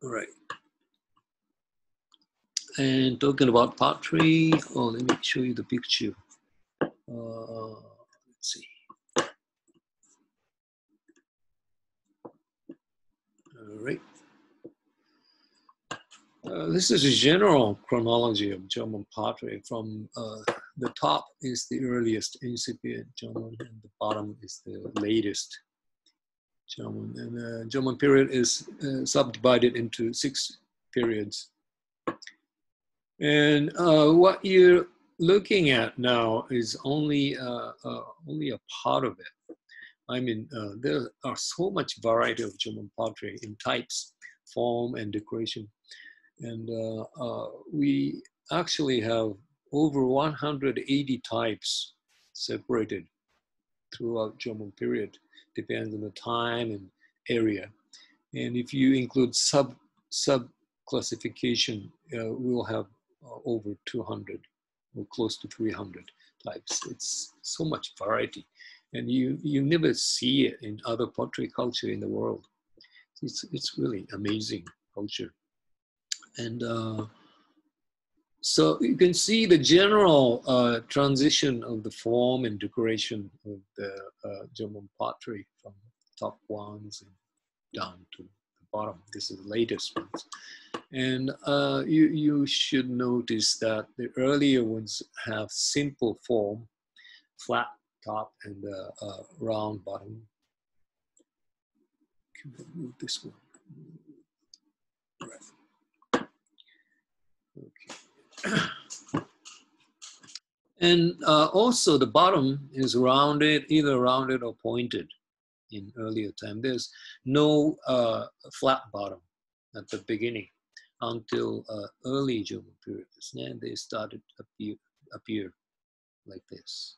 All right. And talking about pottery, oh, let me show you the picture. Let's see. All right. This is a general chronology of German pottery. From the top is the earliest incipient German, and the bottom is the latest German. And the German period is subdivided into 6 periods. And what you're looking at now is only a part of it. I mean, there are so much variety of German pottery in types, form, and decoration. And we actually have over 180 types separated throughout German period, depends on the time and area. And if you include sub classification, we'll have over 200 or close to 300 types. It's so much variety, and you never see it in other pottery culture in the world. It's really amazing culture. And so you can see the general transition of the form and decoration of the German pottery from top ones and down to the bottom. This is the latest ones. And you should notice that the earlier ones have simple form, flat top and round bottom. Can I move this one? Right. Okay. And also the bottom is rounded, either rounded or pointed in earlier time. There's no flat bottom at the beginning until early German period. Then they started to appear like this.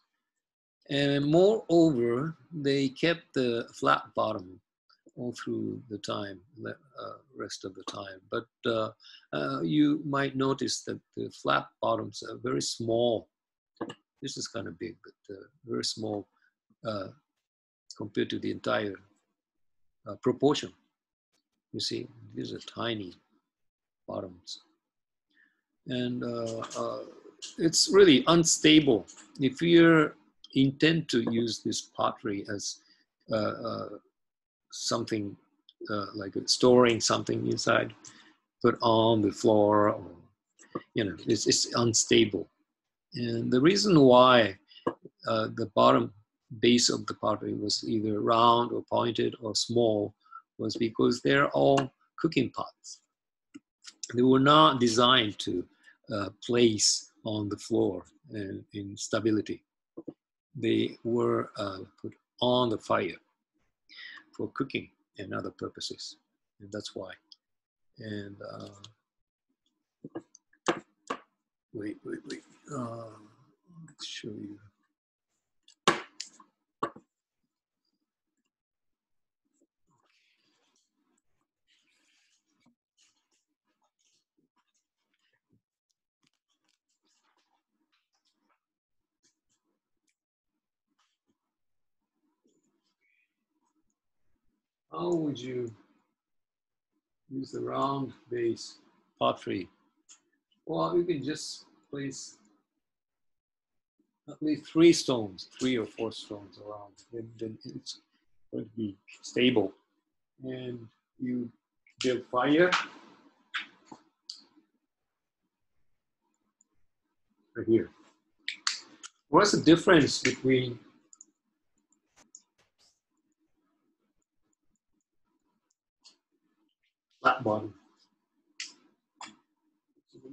And moreover, they kept the flat bottom all through the time, rest of the time. But you might notice that the flat bottoms are very small. This is kind of big, but very small compared to the entire proportion. You see, these are tiny bottoms. And it's really unstable. If you intend to use this pottery as something like storing something inside, put on the floor, or, you know, it's unstable. And the reason why the bottom base of the pottery was either round or pointed or small was because they're all cooking pots. They were not designed to place on the floor in stability. They were put on the fire for cooking and other purposes, and that's why. And wait. Let's show you. How would you use the round base pottery? Well, you can just place at least 3 stones, 3 or 4 stones around, then it's going to be stable. And you build fire right here. What's the difference between flat bottom?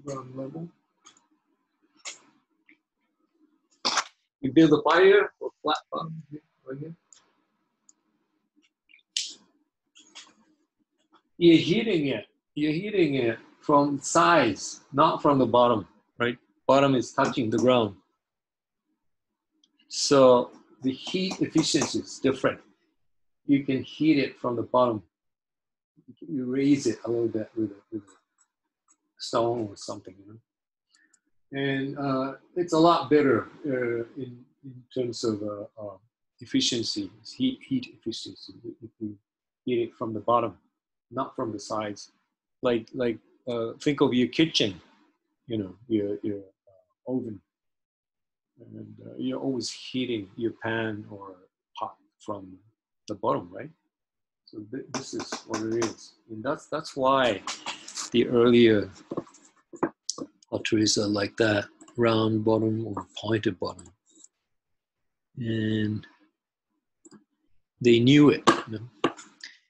Ground level. You build a fire or flat bottom right here. You're heating it from sides, not from the bottom, right? Bottom is touching the ground. So the heat efficiency is different. You can heat it from the bottom. You raise it a little bit with a stone or something, you know? And it's a lot better in terms of efficiency, heat efficiency, if you heat it from the bottom, not from the sides. think of your kitchen, you know, your oven, and you're always heating your pan or pot from the bottom, right? So this is what it is, and that's why the earlier potteries are like that, round bottom or pointed bottom, and they knew it. You know?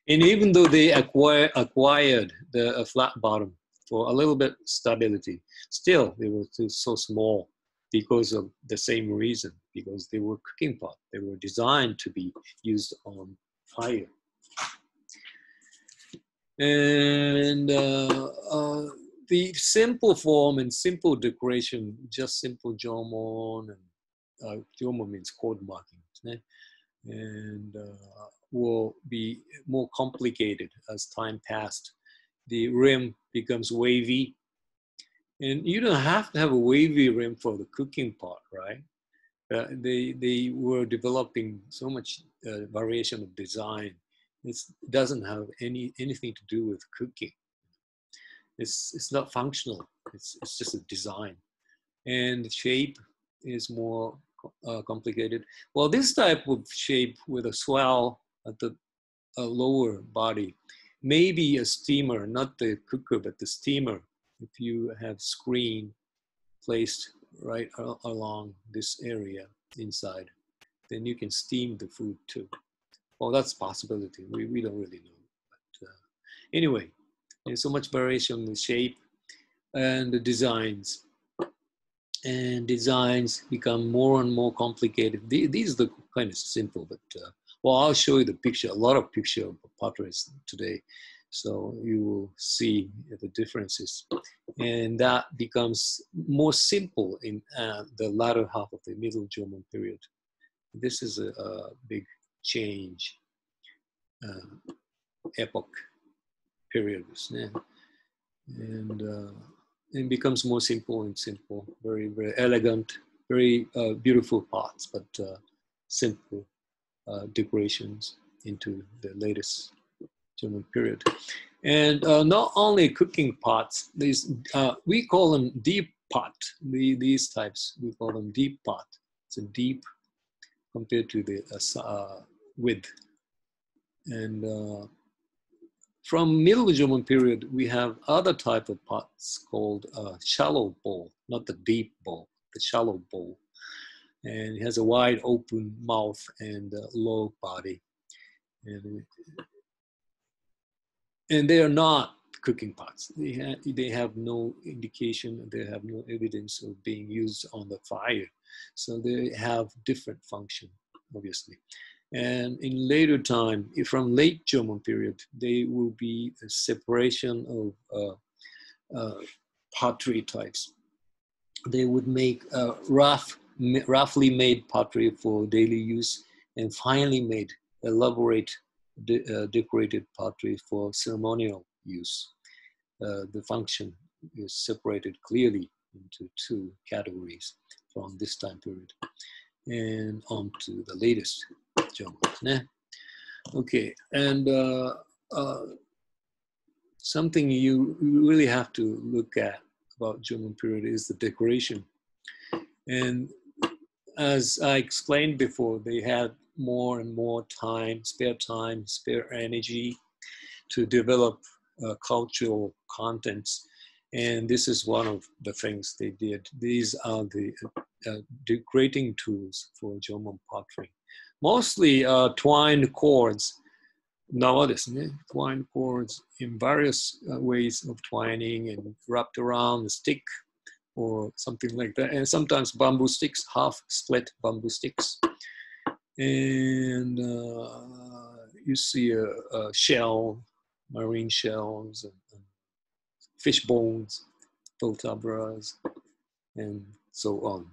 And even though they acquired the flat bottom for a little bit stability, still they were still so small because of the same reason, because they were cooking pot. They were designed to be used on fire. And the simple form and simple decoration, just simple jomon, and jomon means code marking, and will be more complicated as time passed. The rim becomes wavy, and you don't have to have a wavy rim for the cooking pot, right? They were developing so much variation of design. It doesn't have anything to do with cooking. It's not functional. It's just a design, and the shape is more complicated. Well, this type of shape with a swell at the lower body, maybe a steamer, not the cooker, but the steamer. If you have screen placed right along this area inside, then you can steam the food too. Well, that's a possibility. We don't really know. But anyway, there's so much variation in the shape and the designs. And designs become more and more complicated. These are the kind of simple, but well, I'll show you the picture, a lot of picture of potteries today. So you will see the differences. And that becomes more simple in the latter half of the Middle Jomon period. This is a big change, epoch period. And it becomes more simple and simple, very, very elegant, very beautiful pots, but simple decorations into the latest Jomon period. And not only cooking pots, these we call them deep pot. These types, we call them deep pot. It's a deep compared to the width. And from Middle Jomon period, we have other type of pots called shallow bowl, not the deep bowl, the shallow bowl. And it has a wide open mouth and a low body. And they are not cooking pots. They have no indication, they have no evidence of being used on the fire. So they have different function, obviously. And in later time, from late Jomon period, they will be a separation of pottery types. They would make roughly made pottery for daily use, and finely made, elaborate, decorated pottery for ceremonial use. The function is separated clearly into two categories from this time period and on to the latest Jomon. Okay, and something you really have to look at about Jomon period is the decoration. And as I explained before, they had more and more time, spare energy to develop cultural contents. And this is one of the things they did. These are the decorating tools for Jomon pottery. Mostly twined cords. Nowadays, twined cords in various ways of twining and wrapped around the stick or something like that. And sometimes bamboo sticks, half split bamboo sticks. And you see a shell, marine shells, and fish bones, vertebras, and so on.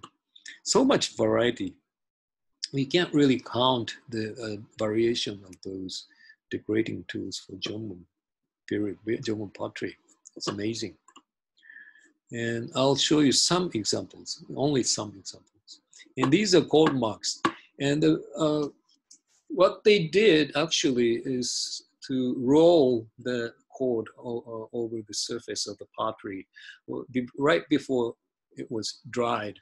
So much variety. We can't really count the variation of those decorating tools for Jomon period, Jomon pottery. It's amazing. And I'll show you some examples, only some examples. And these are cord marks. And what they did actually is to roll the cord over the surface of the pottery. Well, right before it was dried,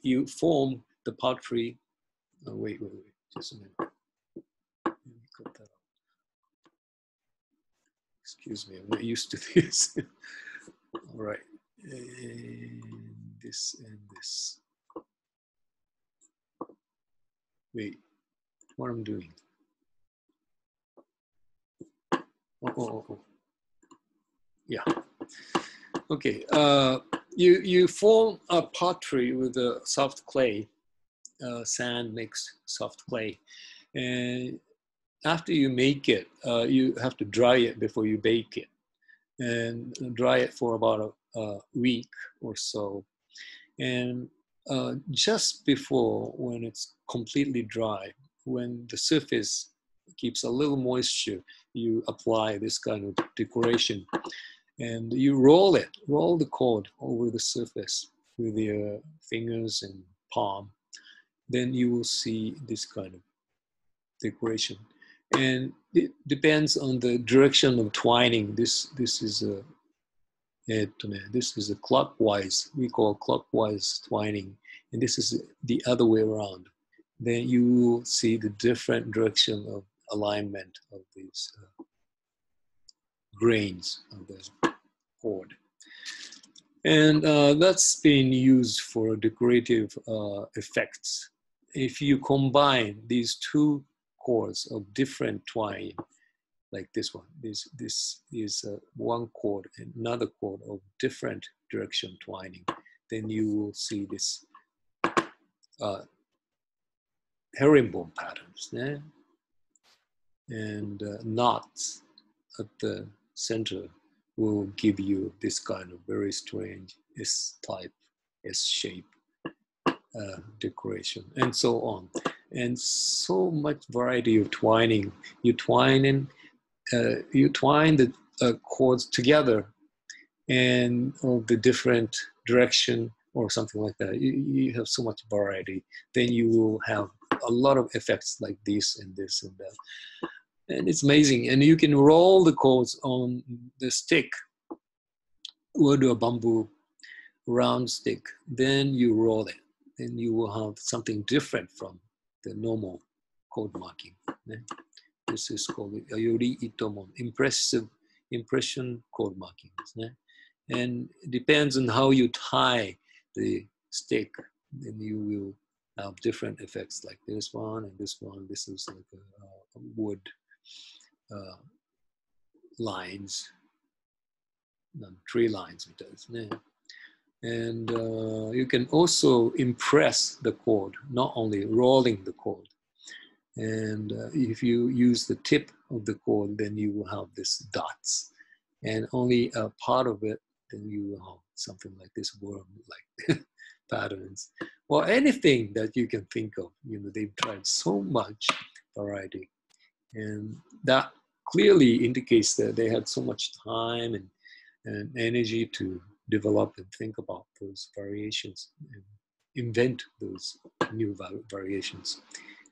you form the pottery. Wait, just a minute. Let me cut that out. Excuse me, I'm not used to this. All right, and this and this. Wait, what I'm doing? Oh. Yeah. Okay. You form a pottery with a soft clay. Sand makes soft clay, and after you make it, you have to dry it before you bake it, and dry it for about a week or so. And just before, when it's completely dry, when the surface keeps a little moisture, you apply this kind of decoration, and you roll the cord over the surface with your fingers and palm. Then you will see this kind of decoration, and it depends on the direction of twining. This is a clockwise. We call clockwise twining, and this is the other way around. Then you will see the different direction of alignment of these grains of the cord. And that's been used for decorative effects. If you combine these two cords of different twine, like this one, this is one cord and another cord of different direction twining, then you will see this herringbone patterns, yeah? And knots at the center will give you this kind of very strange S-type, S-shape decoration, and so on. And so much variety of twining. You twine the cords together, and of the different direction or something like that. You have so much variety. Then you will have a lot of effects like this and this and that. And it's amazing. And you can roll the cords on the stick, or do a bamboo round stick. Then you roll it. Then you will have something different from the normal cord marking. This is called Yori Itomon, impression cord marking. And it depends on how you tie the stick, then you will have different effects like this one and this one. This is like a wood lines, tree lines, and you can also impress the cord, not only rolling the cord. And if you use the tip of the cord, then you will have this dots, and only a part of it, then you will have something like this worm-like patterns, or anything that you can think of. They've tried so much variety, and that clearly indicates that they had so much time and energy to develop and think about those variations and invent those new variations.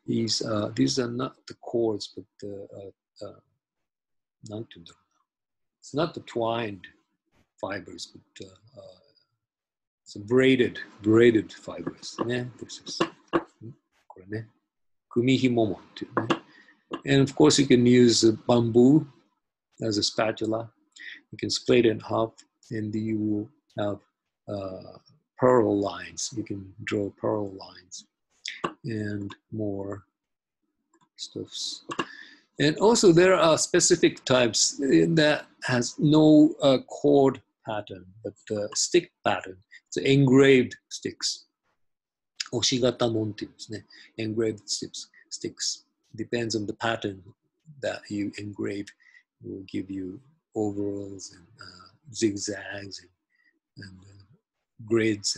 These are not the cords, but it's not the twined fibers, but it's braided fibers. This is kumihimomon. And of course, you can use bamboo as a spatula. You can split it in half, and you will have pearl lines. You can draw pearl lines and more stuffs. And also, there are specific types that has no cord pattern, but stick pattern. It's engraved sticks. Oshigatamon っていうんですね。Engraved sticks. Depends on the pattern that you engrave. It will give you ovals and zigzags and grids,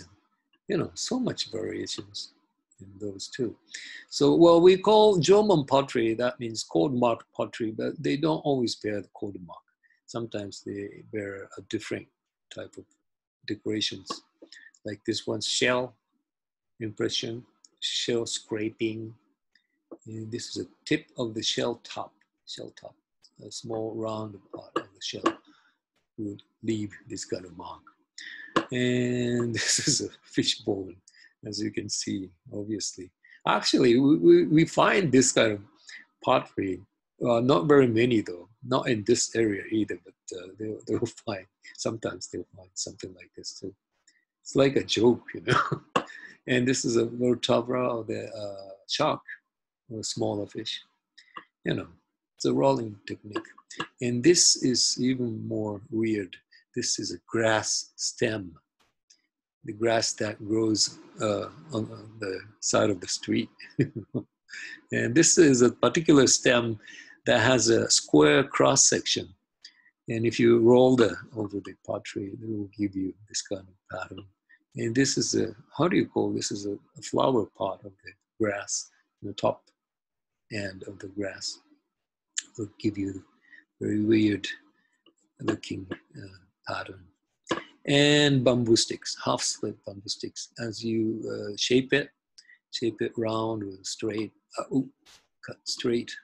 and so much variations in those too. So, well, we call Jomon pottery, that means cord mark pottery, but they don't always bear the cord mark. Sometimes they bear a different type of decorations, like this one's shell impression, shell scraping. And this is a tip of the shell top. a small round part of the shell would leave this kind of mark. And this is a fish bone, as you can see, obviously. Actually, we find this kind of pottery, not very many though, not in this area either, but they'll find, sometimes they'll find something like this too. It's like a joke, you know. And this is a vertebra of the shark, or a smaller fish. You know, it's a rolling technique. And this is even more weird. This is a grass stem, the grass that grows on the side of the street. And this is a particular stem that has a square cross section. And if you roll over the pottery, it will give you this kind of pattern. And this is a, how do you call this? Is a flower pot of the grass, the top end of the grass. It will give you very weird looking pattern. And bamboo sticks, half split bamboo sticks. As you shape it round or straight, cut straight.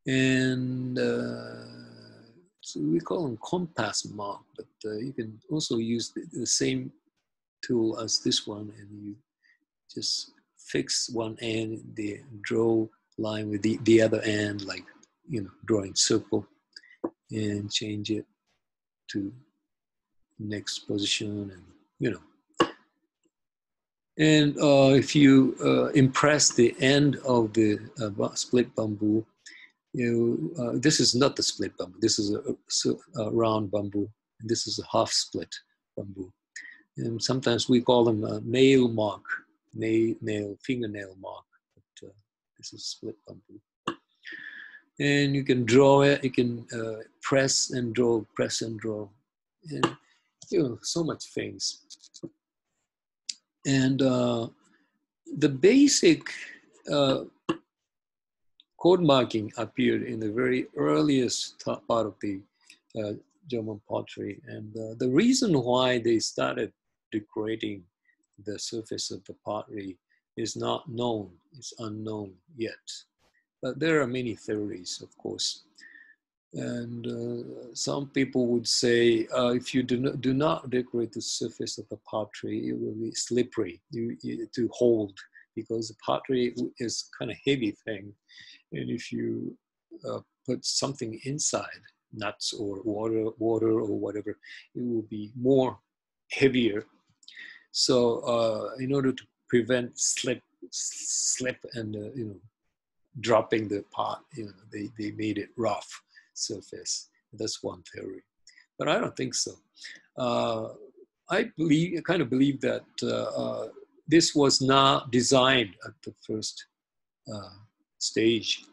And so we call them compass mark, but you can also use the same tool as this one, and you just fix one end, the draw line with the other end, like, you know, drawing circle, and change it to next position, and you know. And if you impress the end of the split bamboo, this is not the split bamboo. This is a round bamboo. And this is a half split bamboo. And sometimes we call them a nail mark, fingernail mark. But this is split bamboo. And you can draw it. You can press and draw, and you know, so much things. And the basic code marking appeared in the very earliest part of the German pottery. And the reason why they started decorating the surface of the pottery is not known, it's unknown yet. But there are many theories, of course. And some people would say, if you do not decorate the surface of the pottery, it will be slippery to hold, because the pottery is kind of heavy thing. And if you put something inside, nuts or water or whatever, it will be more heavier. So in order to prevent slip and you know, dropping the pot, you know, they made it rough surface. That's one theory, but I don't think so. I kind of believe that this was not designed at the first stage,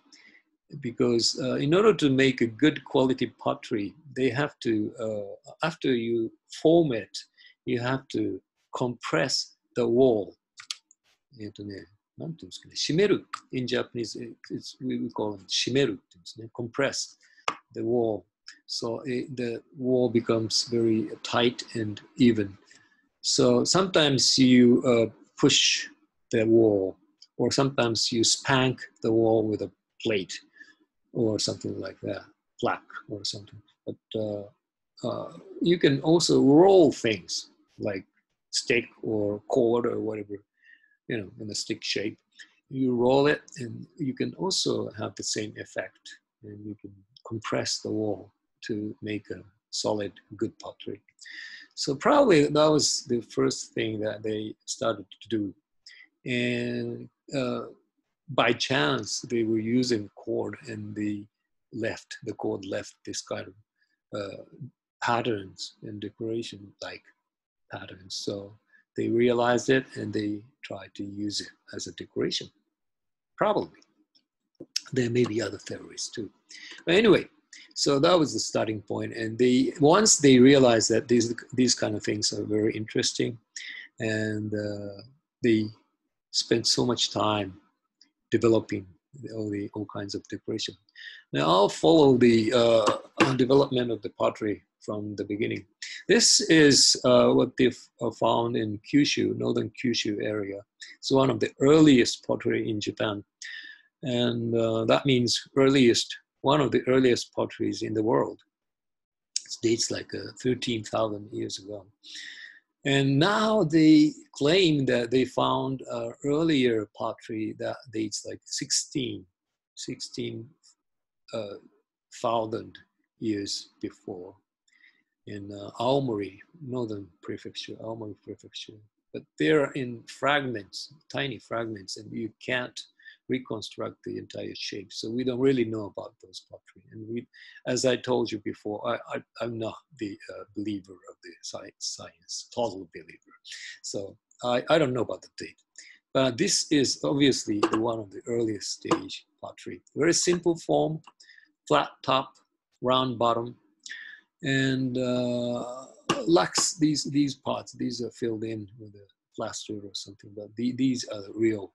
because in order to make a good quality pottery, they have to, after you form it, you have to compress the wall. Shimeru. In Japanese, we call it shimeru, compress the wall. So the wall becomes very tight and even. So sometimes you push the wall, or sometimes you spank the wall with a plate or something like that, plaque or something. But you can also roll things like stick or cord or whatever, you know, in a stick shape. You roll it, and you can also have the same effect, and you can compress the wall to make a solid, good pottery. So probably that was the first thing that they started to do. And by chance, they were using cord, and the cord left this kind of patterns and decoration like patterns. So they realized it, and they tried to use it as a decoration. Probably. There may be other theories too. But anyway, so that was the starting point. And once they realized that these kind of things are very interesting, and they spent so much time developing all kinds of decoration. Now I'll follow the development of the pottery from the beginning. This is what they've found in Kyushu, northern Kyushu area. It's one of the earliest pottery in Japan. And that means earliest one of the earliest potteries in the world. It dates like 13,000 years ago. And now they claim that they found earlier pottery that dates like 16,000 years before in Aomori, northern prefecture, Aomori prefecture. But they're in fragments, tiny fragments, and you can't reconstruct the entire shape. So we don't really know about those pottery. And we, as I told you before, I'm not the believer of the science, total believer. So I don't know about the date. But this is obviously one of the earliest stage pottery. Very simple form, flat top, round bottom, and lacks these parts. These are filled in with a plaster or something, but these are the real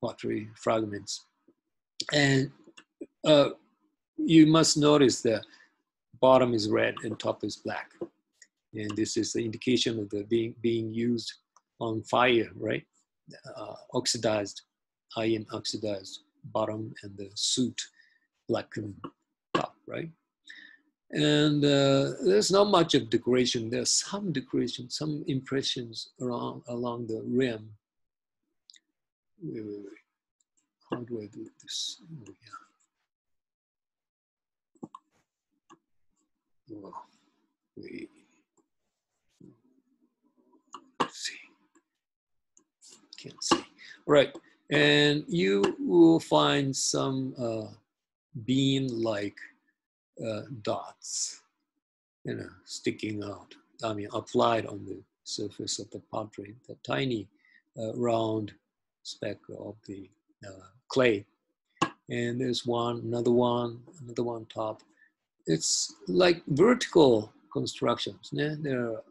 pottery fragments. And you must notice that bottom is red and top is black. And this is the indication of the being used on fire, right? Oxidized, iron oxidized bottom, and the soot blackened top, right? And there's not much of decoration. There's some decoration, some impressions along the rim. Wait. How do I do this? Oh, yeah. Well, wait. Let's see. Can't see. All right. And you will find some bean-like dots, sticking out. I mean, applied on the surface of the pottery, the tiny round speck of the clay. And there's another one top. It's like vertical constructions. Yeah? There are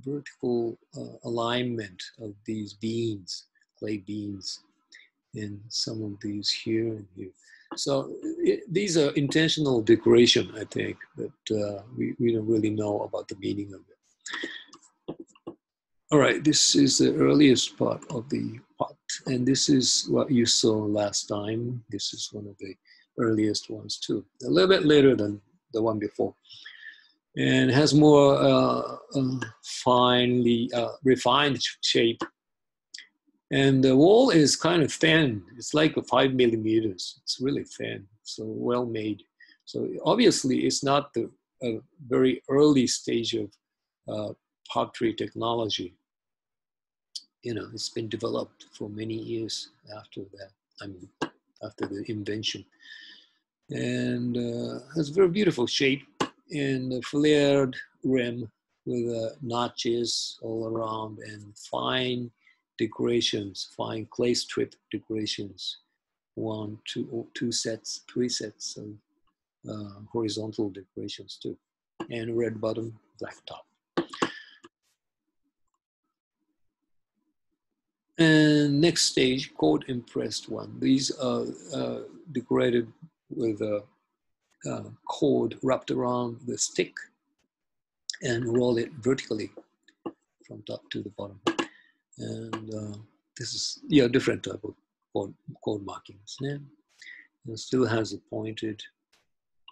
vertical alignment of these beans, clay beans, and some of these here and here. So these are intentional decoration, I think, but we don't really know about the meaning of it. All right, this is the earliest part of the pot, and this is what you saw last time. This is one of the earliest ones too, a little bit later than the one before, and has more finely refined shape. And the wall is kind of thin. It's like 5 millimeters. It's really thin, so well made. So obviously it's not the very early stage of pottery technology. It's been developed for many years after that. I mean, after the invention. And has a very beautiful shape and a flared rim with notches all around and fine decorations, fine clay strip decorations, two sets, 3 sets of horizontal decorations too, and red bottom, black top. And next stage, cold impressed one. These are decorated with a cord wrapped around the stick and roll it vertically from top to the bottom. And this is different type of code markings. Yeah? It still has a pointed,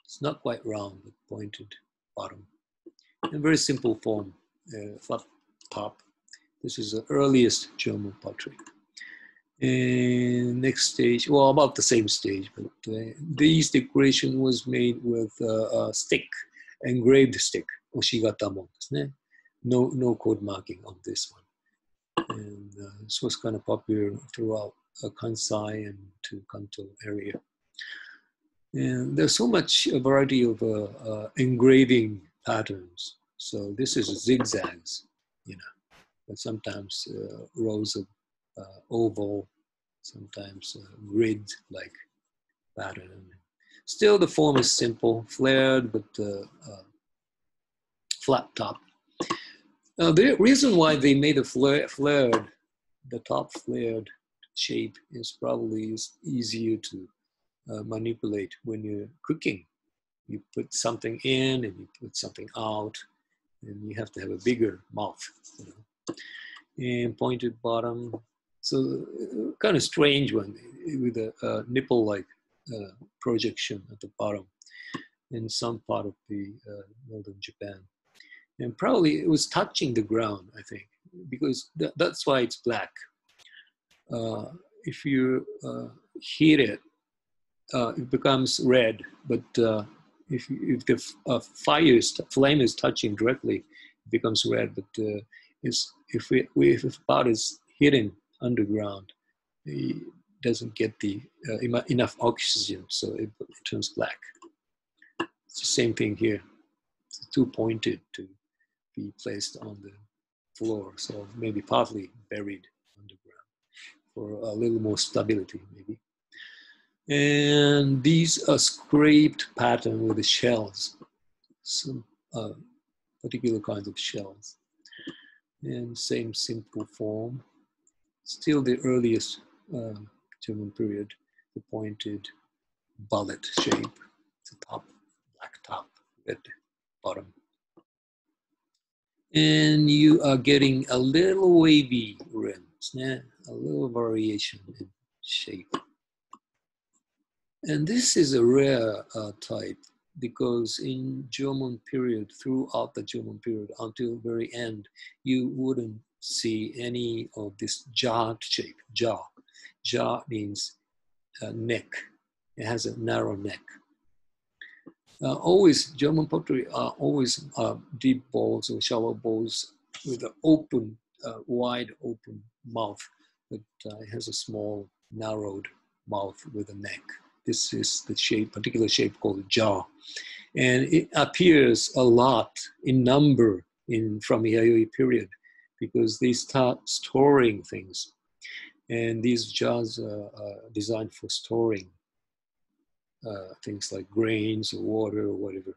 it's not quite round, but pointed bottom. And very simple form, flat top. This is the earliest German pottery. And next stage, well, about the same stage, but this decoration was made with a stick, engraved stick, oshigatamon. No code marking on this one. And this was kind of popular throughout Kansai and to Kanto area. And there's so much a variety of engraving patterns. So this is zigzags, but sometimes rows of oval, sometimes grid-like pattern. Still, the form is simple, flared, but flat top. Now, the reason why they made a the top flared shape is probably easier to manipulate when you're cooking. You put something in and you put something out, and you have to have a bigger mouth, and pointed bottom. So kind of strange one with a nipple-like projection at the bottom in some part of the northern Japan. And probably it was touching the ground, I think, because that's why it's black. If you heat it, it becomes red. But if the flame is touching directly, it becomes red. But if the pot is hidden underground, it doesn't get the enough oxygen, so it turns black. It's the same thing here. It's too pointed to be placed on the floor, so maybe partly buried underground for a little more stability, maybe. And these are scraped pattern with the shells, some particular kinds of shells. And same simple form, still the earliest German period, the pointed bullet shape, the top, black top, red bottom. And you are getting a little wavy rims, a little variation in shape. And this is a rare type because in German period, throughout the German period until very end, you wouldn't see any of this jagged shape. Ja means neck. It has a narrow neck. Always, German pottery are always deep bowls or shallow bowls with an open, wide open mouth, but it has a small, narrowed mouth with a neck. This is the shape, particular shape called ja. And it appears a lot in number from the Yayoi period because they start storing things. And these jars are designed for storing things like grains or water or whatever.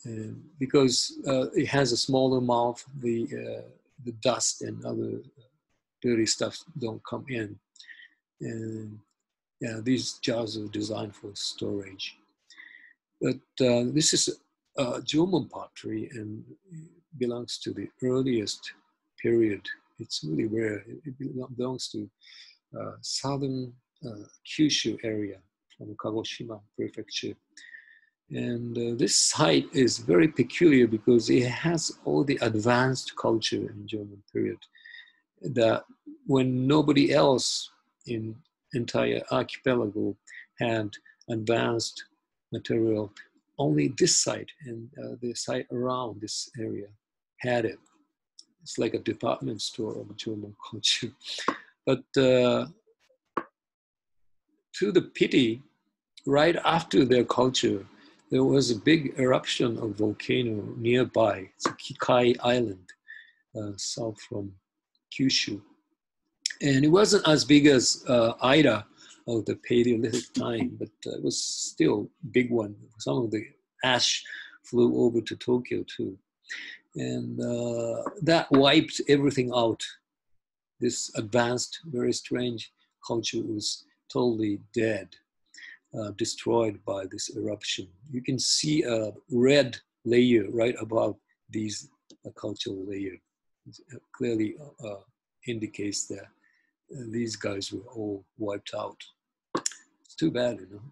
And because it has a smaller mouth, the dust and other dirty stuff don't come in. And yeah, these jars are designed for storage. But this is German pottery and belongs to the earliest period. It's really rare. It belongs to southern Kyushu area from Kagoshima prefecture. And this site is very peculiar because it has all the advanced culture in German period that when nobody else in entire archipelago had advanced material, only this site and the site around this area had it. It's like a department store of German culture. But to the pity, right after their culture, there was a big eruption of volcano nearby. It's a Kikai Island, south from Kyushu. And it wasn't as big as Ida of the Paleolithic time, but it was still a big one. Some of the ash flew over to Tokyo too. And that wiped everything out. This advanced, very strange culture was totally dead. Destroyed by this eruption. You can see a red layer right above these cultural layer. It clearly indicates that these guys were all wiped out. It's too bad, you know.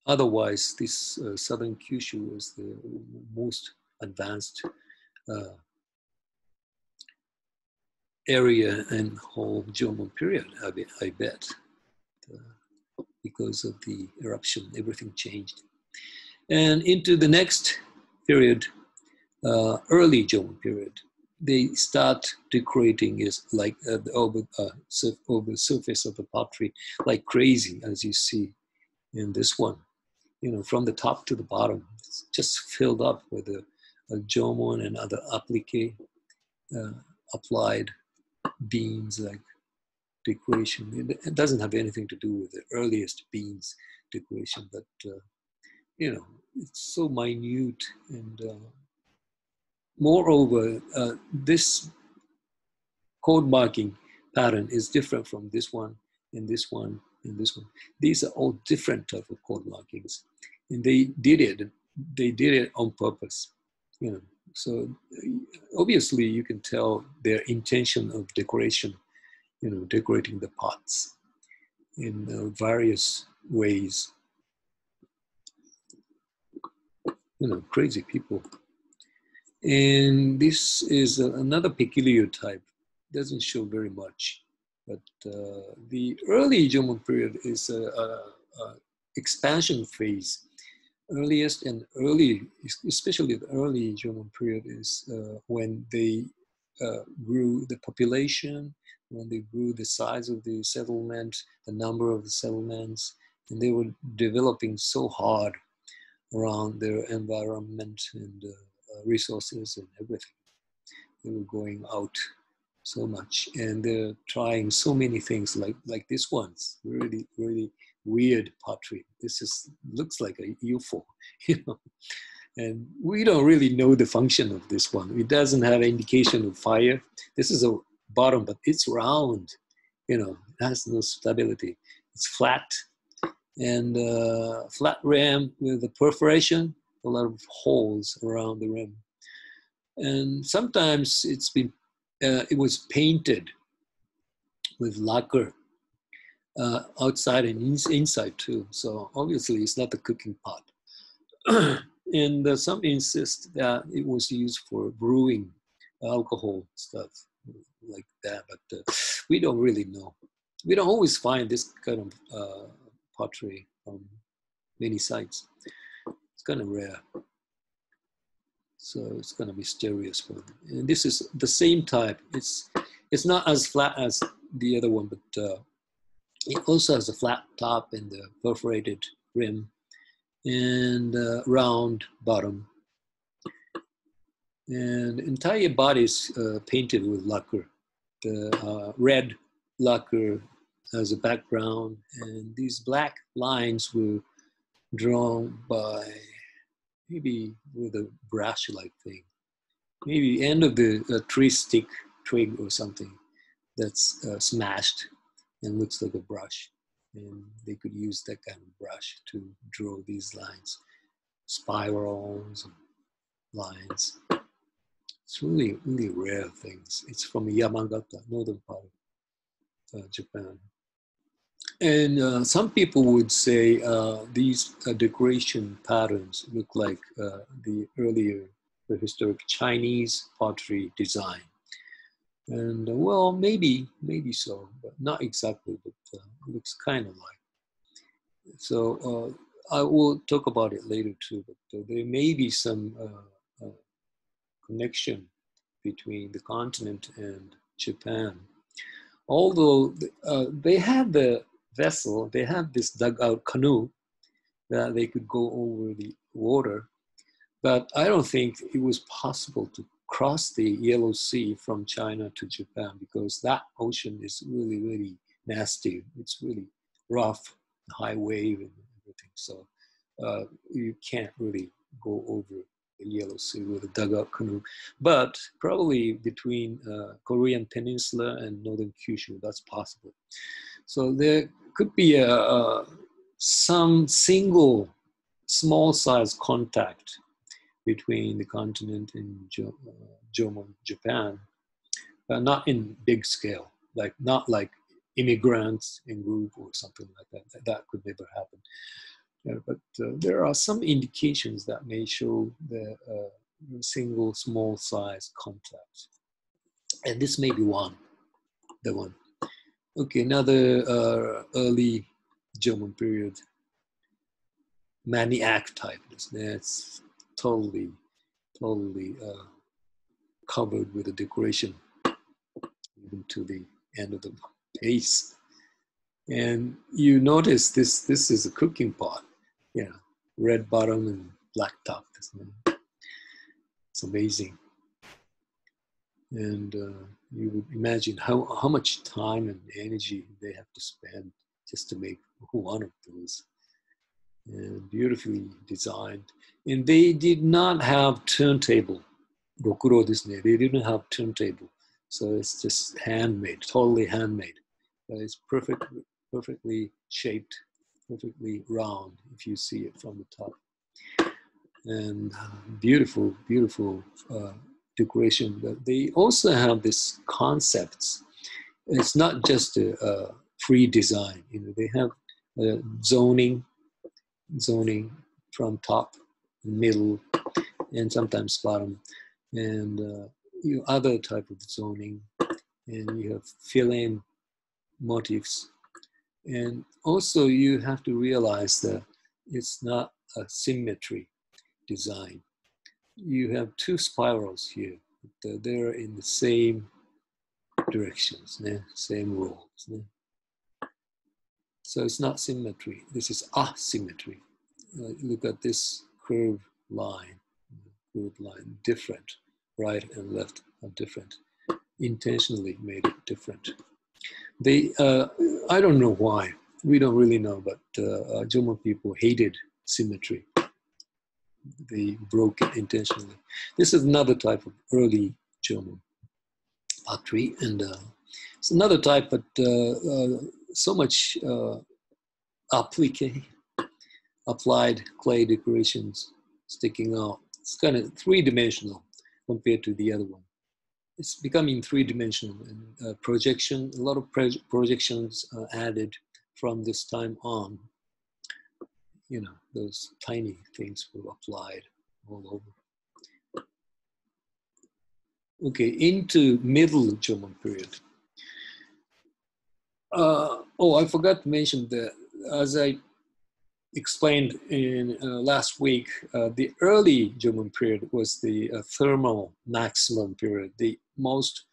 Otherwise, this southern Kyushu was the most advanced area in whole German period, I bet. Because of the eruption, everything changed. And into the next period, early German period, they start decorating is like over the surface of the pottery like crazy, as you see in this one. You know, from the top to the bottom, it's just filled up with a German and other applique, applied beans like decoration. It doesn't have anything to do with the earliest beans decoration, but you know, it's so minute. And moreover, this code marking pattern is different from this one and this one and this one. These are all different type of code markings, and they did it on purpose, you know. So obviously you can tell their intention of decoration, you know, decorating the pots in various ways. You know, crazy people. And this is another peculiar type. Doesn't show very much, but the early Jomon period is a expansion phase. Earliest and early, especially the early Jomon period, is when they grew the population, when they grew the size of the settlement, the number of the settlements, and they were developing so hard around their environment and resources and everything. They were going out so much, and they're trying so many things like this one's really really weird pottery. This is looks like a UFO, you know. And we don't really know the function of this one. It doesn't have indication of fire. This is a bottom, but it's round, you know, it has no stability. It's flat, and flat rim with a perforation, a lot of holes around the rim. And sometimes it was painted with lacquer outside and inside too. So obviously it's not a cooking pot. And some insist that it was used for brewing alcohol stuff like that, but we don't really know. We don't always find this kind of pottery on many sites. It's kind of rare. So it's kind of mysterious one. And this is the same type. It's not as flat as the other one, but it also has a flat top and a perforated rim and round bottom. And the entire body is painted with lacquer. The red lacquer as a background, and these black lines were drawn by maybe with a brush-like thing. Maybe the end of the tree stick twig or something that's smashed and looks like a brush. And they could use that kind of brush to draw these lines, spirals and lines. It's really, really rare things. It's from Yamagata, northern part of Japan. And some people would say these decoration patterns look like the earlier prehistoric Chinese pottery design. And well, maybe so, but not exactly, but it looks kind of like. So I will talk about it later too, but there may be some connection between the continent and Japan. Although they had the vessel, they had this dugout canoe that they could go over the water, but I don't think it was possible to cross the Yellow Sea from China to Japan because that ocean is really, really nasty. It's really rough, high wave and everything. So you can't really go over the Yellow Sea with a dugout canoe. But probably between Korean Peninsula and northern Kyushu, that's possible. So there could be some single small size contact between the continent and Jomon, Japan, but not in big scale, not like immigrants in group or something like that. That could never happen. But there are some indications that may show the single small size contact. And this may be the one. Okay, another early Jomon period, maniac type. It's totally covered with a decoration even to the end of the base. And you notice this is a cooking pot. Yeah, red bottom and black top. It's amazing. And you would imagine how much time and energy they have to spend just to make one of those. And beautifully designed. And they did not have turntable. Rokuro desu ne. They didn't have turntable. So it's just handmade, totally handmade. But it's perfectly shaped, perfectly round if you see it from the top. And beautiful, beautiful decoration. But they also have these concepts. It's not just a free design. You know, they have zoning from top, middle, and sometimes bottom, and other type of zoning, and you have fill-in motifs. And also you have to realize that it's not a symmetry design. You have two spirals here. They're in the same directions, same roles. So it's not symmetry. This is asymmetry. Look at this curved line, different. Right and left are different. Intentionally made it different. They, I don't know why. We don't really know, but Jomon people hated symmetry. They broke it intentionally. This is another type of early Jomon pottery, and it's another type, but so much applied clay decorations sticking out. It's kind of three-dimensional compared to the other one. It's becoming three-dimensional, and projection, a lot of projections added from this time on. You know, those tiny things were applied all over. Okay, into middle Jomon period. Oh, I forgot to mention that, as I explained in last week, the early Jomon period was the thermal maximum period, the most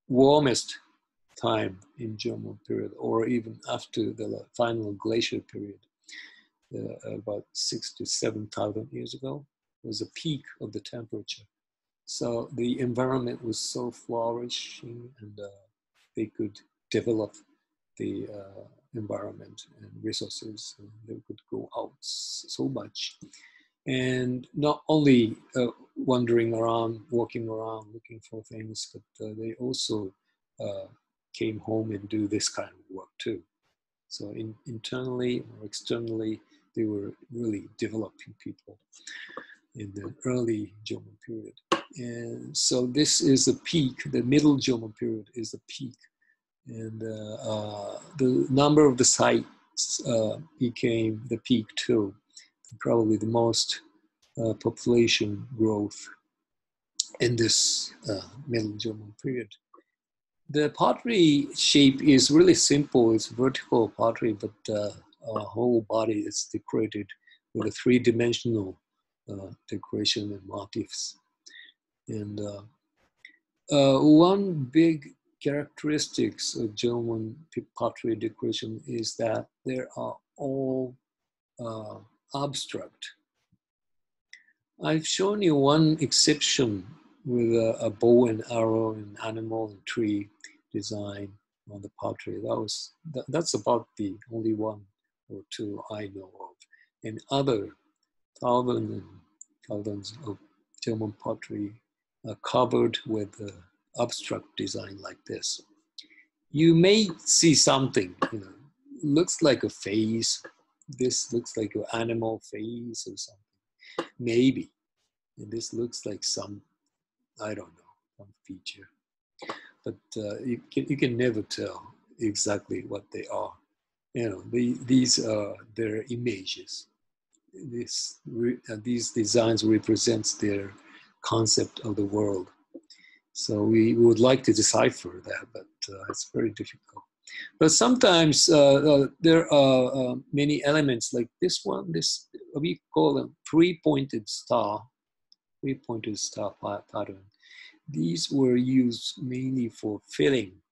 warmest time in Jomon period, or even after the final glacier period, about 6,000 to 7,000 years ago, was a peak of the temperature. So the environment was so flourishing, and they could develop the environment and resources, and they could go out so much. And not only wandering around, walking around, looking for things, but they also came home and do this kind of work too. So internally or externally, they were really developing people in the early Jomon period. And so this is a peak. The middle Jomon period is the peak. And the number of the sites became the peak too. Probably the most population growth in this middle Jomon period. The pottery shape is really simple. It's vertical pottery, but our whole body is decorated with a three-dimensional decoration and motifs. And one big characteristics of Jomon pottery decoration is that they are all abstract. I've shown you one exception with a bow and arrow and animal and tree design on the pottery. That's about the only one or two I know of. And other thousands and thousands of Jomon pottery are covered with abstract design like this. You may see something, looks like a face. This looks like an animal face or something, maybe. And this looks like some, I don't know, some feature. But you can never tell exactly what they are. These are their images. These designs represents their concept of the world. So we would like to decipher that, but it's very difficult. But sometimes there are many elements like this one. This we call them three-pointed star pattern. These were used mainly for filling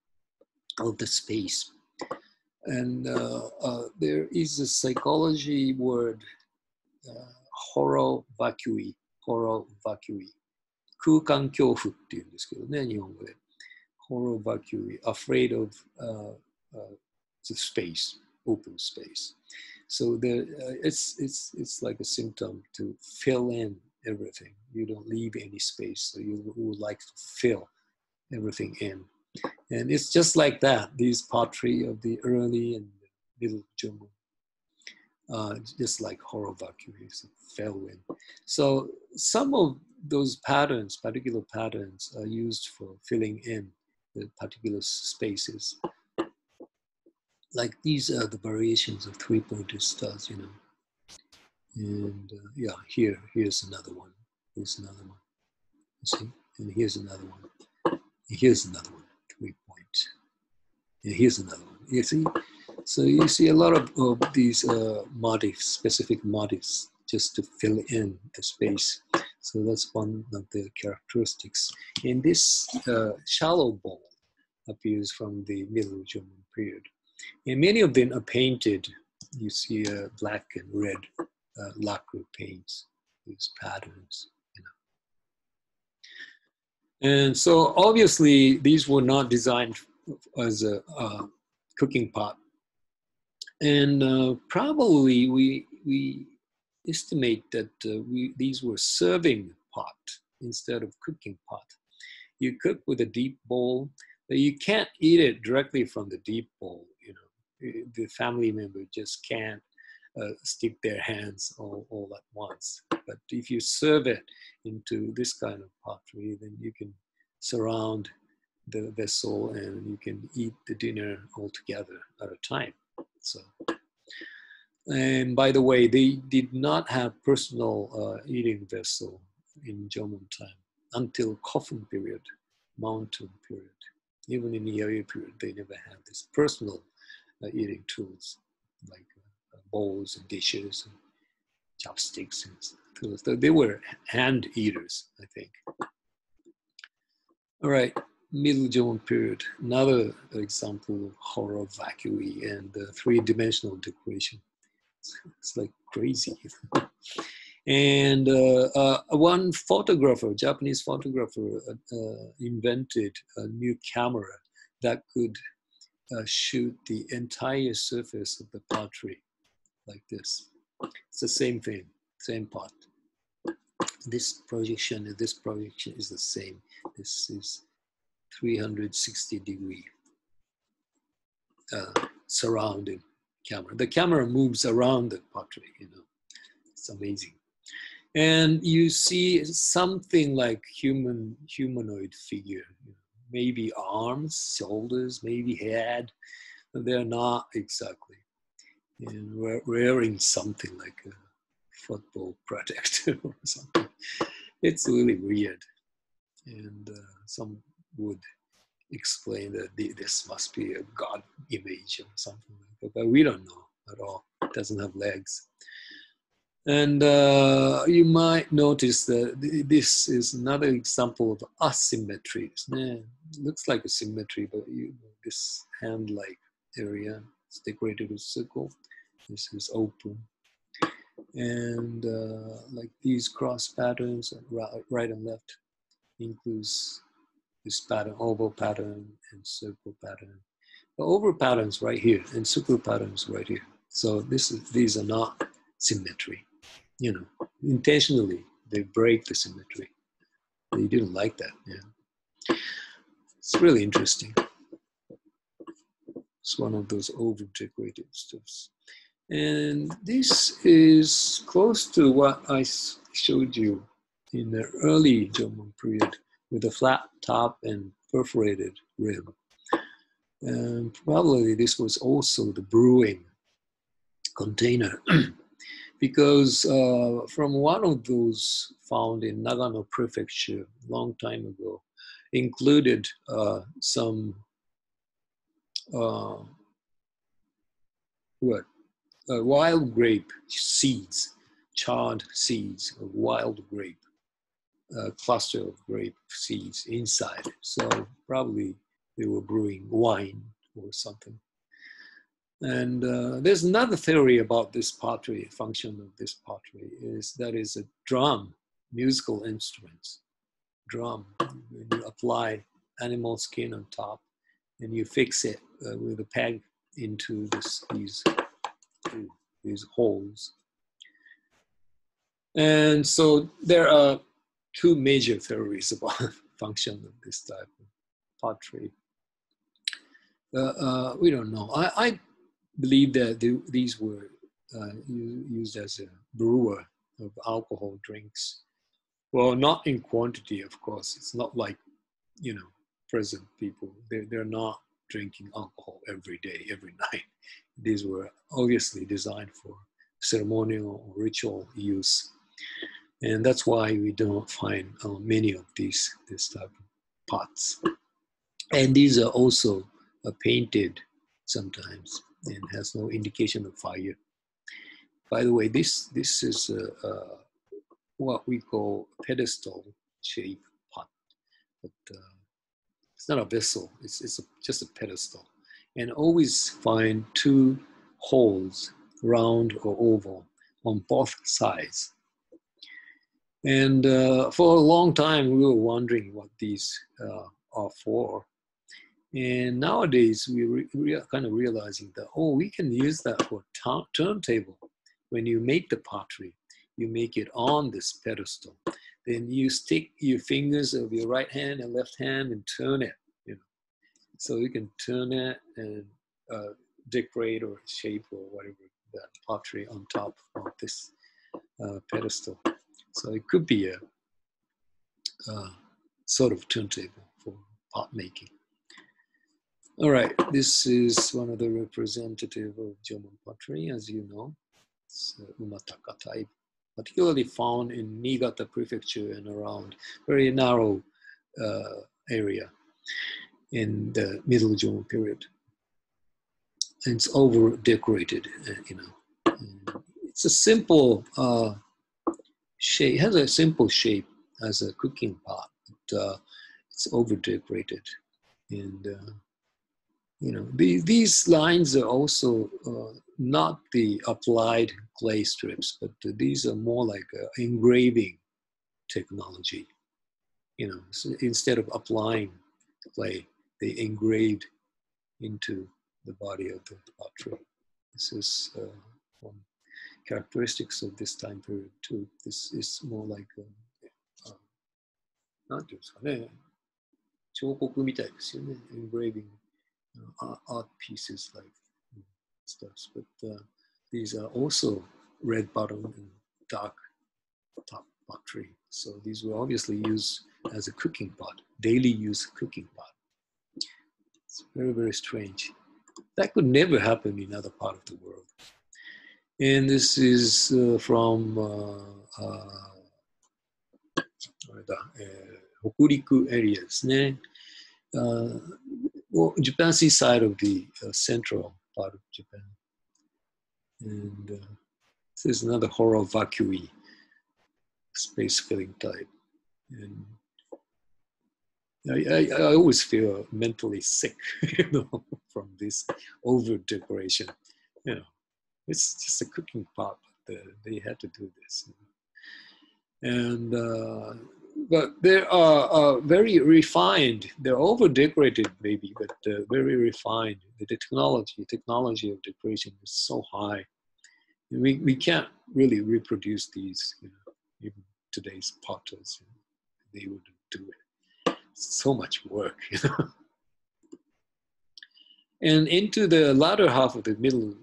of the space. And there is a psychology word, horror vacui. 空間恐怖っていうんですけどね、日本語で。horror vacui, afraid of the space, open space. So it's like a symptom to fill in everything. You don't leave any space, so you would like to fill everything in. And it's just like that, these pottery of the early and middle Jomon. Just like horror vacui, fell in. So some of those patterns, particular patterns, are used for filling in the particular spaces. like these are the variations of three-pointed stars, you know. And yeah, here's another one. Here's another one. You see, and here's another one. And here's another one. 3 points. And here's another one. You see, so you see a lot of these motifs, specific motifs, just to fill in the space. So that's one of the characteristics. And this shallow bowl appears from the Middle German period. And many of them are painted. You see black and red lacquer paints, these patterns. You know. And so obviously these were not designed as a cooking pot. And probably we estimate that these were serving pot instead of cooking pot. You cook with a deep bowl, but you can't eat it directly from the deep bowl. You know, the family member just can't stick their hands all at once. But if you serve it into this kind of pottery, then you can surround the vessel and you can eat the dinner all together at a time. So, and by the way, they did not have personal eating vessel in German time until Kofun period, mountain period. Even in the Yayoi period, they never had this personal eating tools like bowls and dishes and chopsticks. And so they were hand eaters, I think. All right, Middle German period, another example of horror vacui and three-dimensional decoration. It's like crazy. And one photographer, Japanese photographer, invented a new camera that could shoot the entire surface of the pottery like this. It's the same thing, same pot. This projection is the same. This is 360-degree surrounding camera. The camera moves around the pottery, you know. It's amazing. And you see something like humanoid figure, you know, maybe arms, shoulders, maybe head, but they're not exactly. And we're wearing something like a football protector or something. It's really weird. And some would explain that this must be a god image or something like that, but we don't know at all. It doesn't have legs. And you might notice that this is another example of asymmetry. It looks like a symmetry, but this hand-like area is decorated with circle. This is open. And like these cross patterns, right and left, includes this pattern, oval pattern and circle pattern. The oval patterns right here and circle patterns right here. So these are not symmetry. You know, intentionally they break the symmetry. They didn't like that. Yeah, it's really interesting. It's one of those over decorated stuffs. And this is close to what I showed you in the early German period with a flat top and perforated rim. And probably this was also the brewing container because from one of those found in Nagano Prefecture a long time ago, included some wild grape seeds, charred seeds of wild grape, cluster of grape seeds inside. So probably they were brewing wine or something. And there's another theory about this pottery, function of this pottery, is that is a drum, musical instruments, drum. When you apply animal skin on top and you fix it with a peg into these holes. And so there are two major theories about the function of this type of pottery. We don't know. I believe that these were used as a brewer of alcohol drinks. Well, not in quantity, of course. It's not like, you know, present people. They're not drinking alcohol every day, every night. These were obviously designed for ceremonial or ritual use. And that's why we don't find many of this type of pots. And these are also painted sometimes and has no indication of fire. By the way, this is what we call pedestal shaped pot, but it's not a vessel. It's just a pedestal, and always find two holes, round or oval, on both sides. And for a long time, we were wondering what these are for. And nowadays, we are kind of realizing that, oh, we can use that for turntable. When you make the pottery, you make it on this pedestal. Then you stick your fingers of your right hand and left hand and turn it. You know, so you can turn it and decorate or shape or whatever that pottery on top of this pedestal. So it could be a sort of turntable for pot making. All right, this is one of the representative of German pottery, as you know. It's Umataka type, particularly found in Niigata prefecture and around very narrow area in the Middle German period. And it's over decorated, you know. And it's a simple shape, it has a simple shape as a cooking pot, but it's over decorated. And you know, these lines are also not the applied clay strips, but these are more like engraving technology. You know, so instead of applying clay, they engraved into the body of the pottery. This is one characteristics of this time period too. This is more like, なんていうんですかね、彫刻みたいですよね、engraving. Art pieces like stuff, but these are also red bottom and dark top pottery. So these were obviously used as a cooking pot, daily use cooking pot. It's very, very strange. That could never happen in other part of the world. And this is from 北陸 area ですね。Well, Japan seaside of the central part of Japan. And this is another horror vacui, space filling type. And I always feel mentally sick, you know, from this over decoration. You know, it's just a cooking pot, but they had to do this. And but they are very refined. They're over decorated, maybe, but very refined. The technology of decoration is so high. We can't really reproduce these. You know, even today's potters, they wouldn't do it. So much work, you know. And into the latter half of the Middle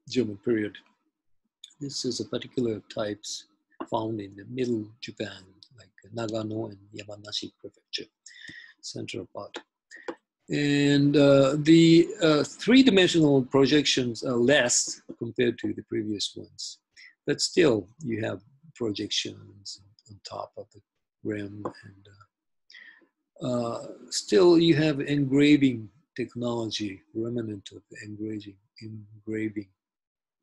German period, this is a particular types found in the Middle Japan, like Nagano and Yamanashi prefecture, central part. And the three-dimensional projections are less compared to the previous ones, but still you have projections on top of the rim, and still you have engraving technology, remnant of engraving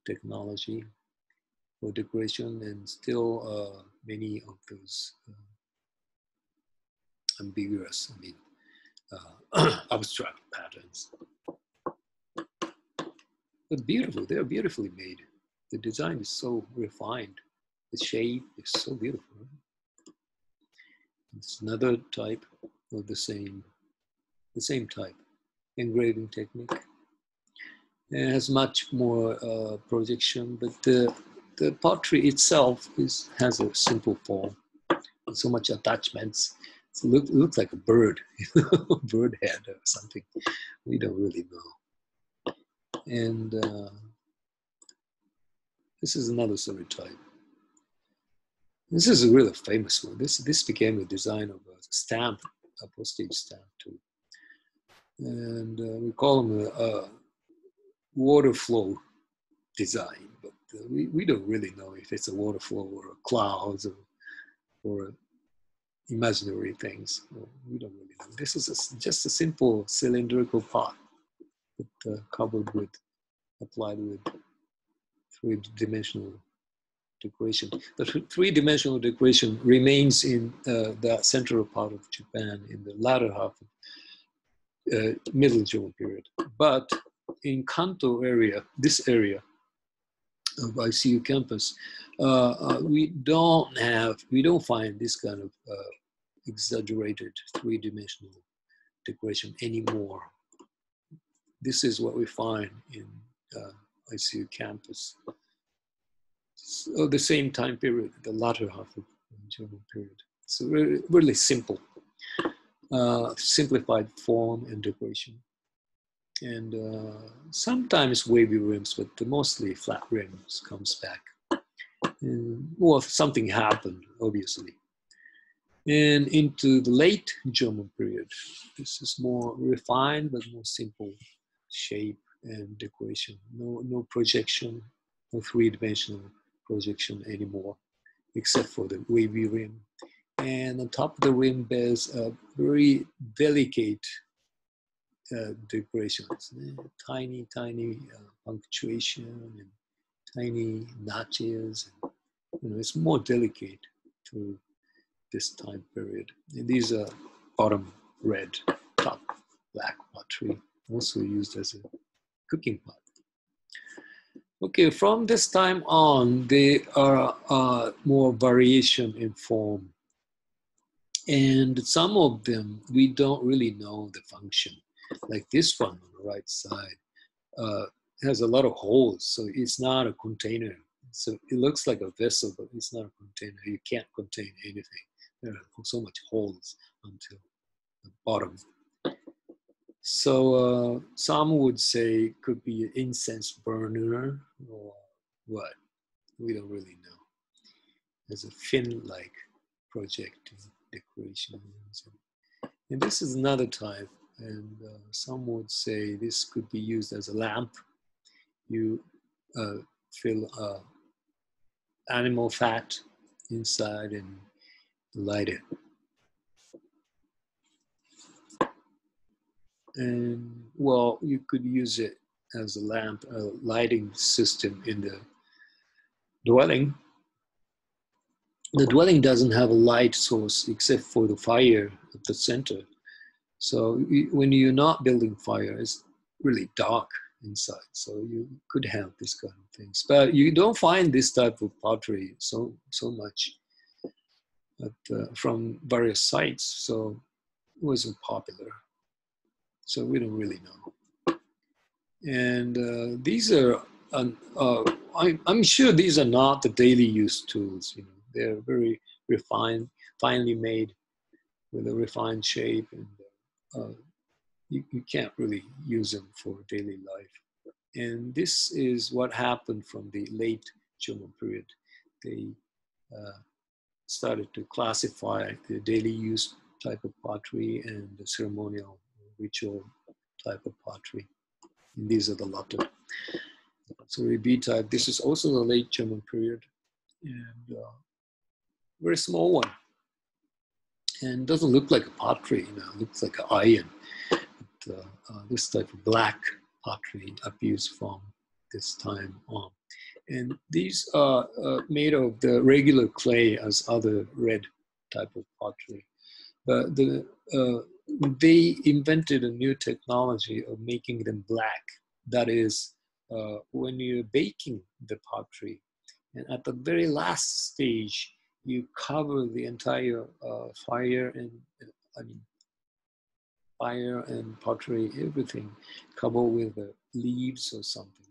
technology for decoration, and still many of those ambiguous, I mean, abstract patterns. But beautiful, they're beautifully made. The design is so refined. The shape is so beautiful. It's another type of the same type, engraving technique. It has much more projection, but the pottery itself has a simple form, and so much attachments. It looks like a bird, bird head or something. We don't really know. And this is another sort of type. This is a really famous one. This became a design of a stamp, a postage stamp too. And we call them a water flow design, but we don't really know if it's a water flow or clouds or imaginary things. We don't really know. This is just a simple cylindrical pot covered with, applied with three-dimensional decoration. The three-dimensional decoration remains in the central part of Japan in the latter half of Middle Jomon period. But in Kanto area, this area of ICU campus, we don't find this kind of exaggerated three-dimensional decoration anymore. This is what we find in ICU campus. So the same time period, the latter half of the Jomon period. So really, really simple, simplified form and decoration. And sometimes wavy rims, but mostly flat rims comes back. And, well, something happened, obviously. And into the late Jomon period, this is more refined, but more simple shape and decoration. No projection, no three-dimensional projection anymore, except for the wavy rim. And on top of the rim, there's a very delicate decorations, tiny punctuation and tiny notches. And, it's more delicate to this time period. And these are bottom red, top black pottery, also used as a cooking pot. Okay, from this time on, there are more variation in form. And some of them, we don't really know the function. Like this one on the right side, has a lot of holes, so it's not a container. So it looks like a vessel, but it's not a container. You can't contain anything. There are so much holes until the bottom. So some would say it could be an incense burner or what? We don't really know. There's a fin-like projecting decorations. And this is another type. And some would say this could be used as a lamp. You fill animal fat inside and light it. And well, you could use it as a lamp, a lighting system in the dwelling. The dwelling doesn't have a light source except for the fire at the center. So when you're not building fire, it's really dark inside. So you could have this kind of things. But you don't find this type of pottery so much from various sites. So it wasn't popular. So we don't really know. And these are, I'm sure these are not the daily use tools. They're very refined, finely made with a refined shape, and you can't really use them for daily life. And this is what happened from the late Jomon period. They started to classify the daily use type of pottery and the ceremonial ritual type of pottery. And these are the latter. So B type, this is also the late Jomon period, and very small one. And doesn't look like a pottery, it looks like an iron. But, this type of black pottery appears from this time on. And these are made of the regular clay as other red type of pottery. But they invented a new technology of making them black. That is, when you're baking the pottery, and at the very last stage, you cover the entire fire and pottery, everything, cover with leaves or something,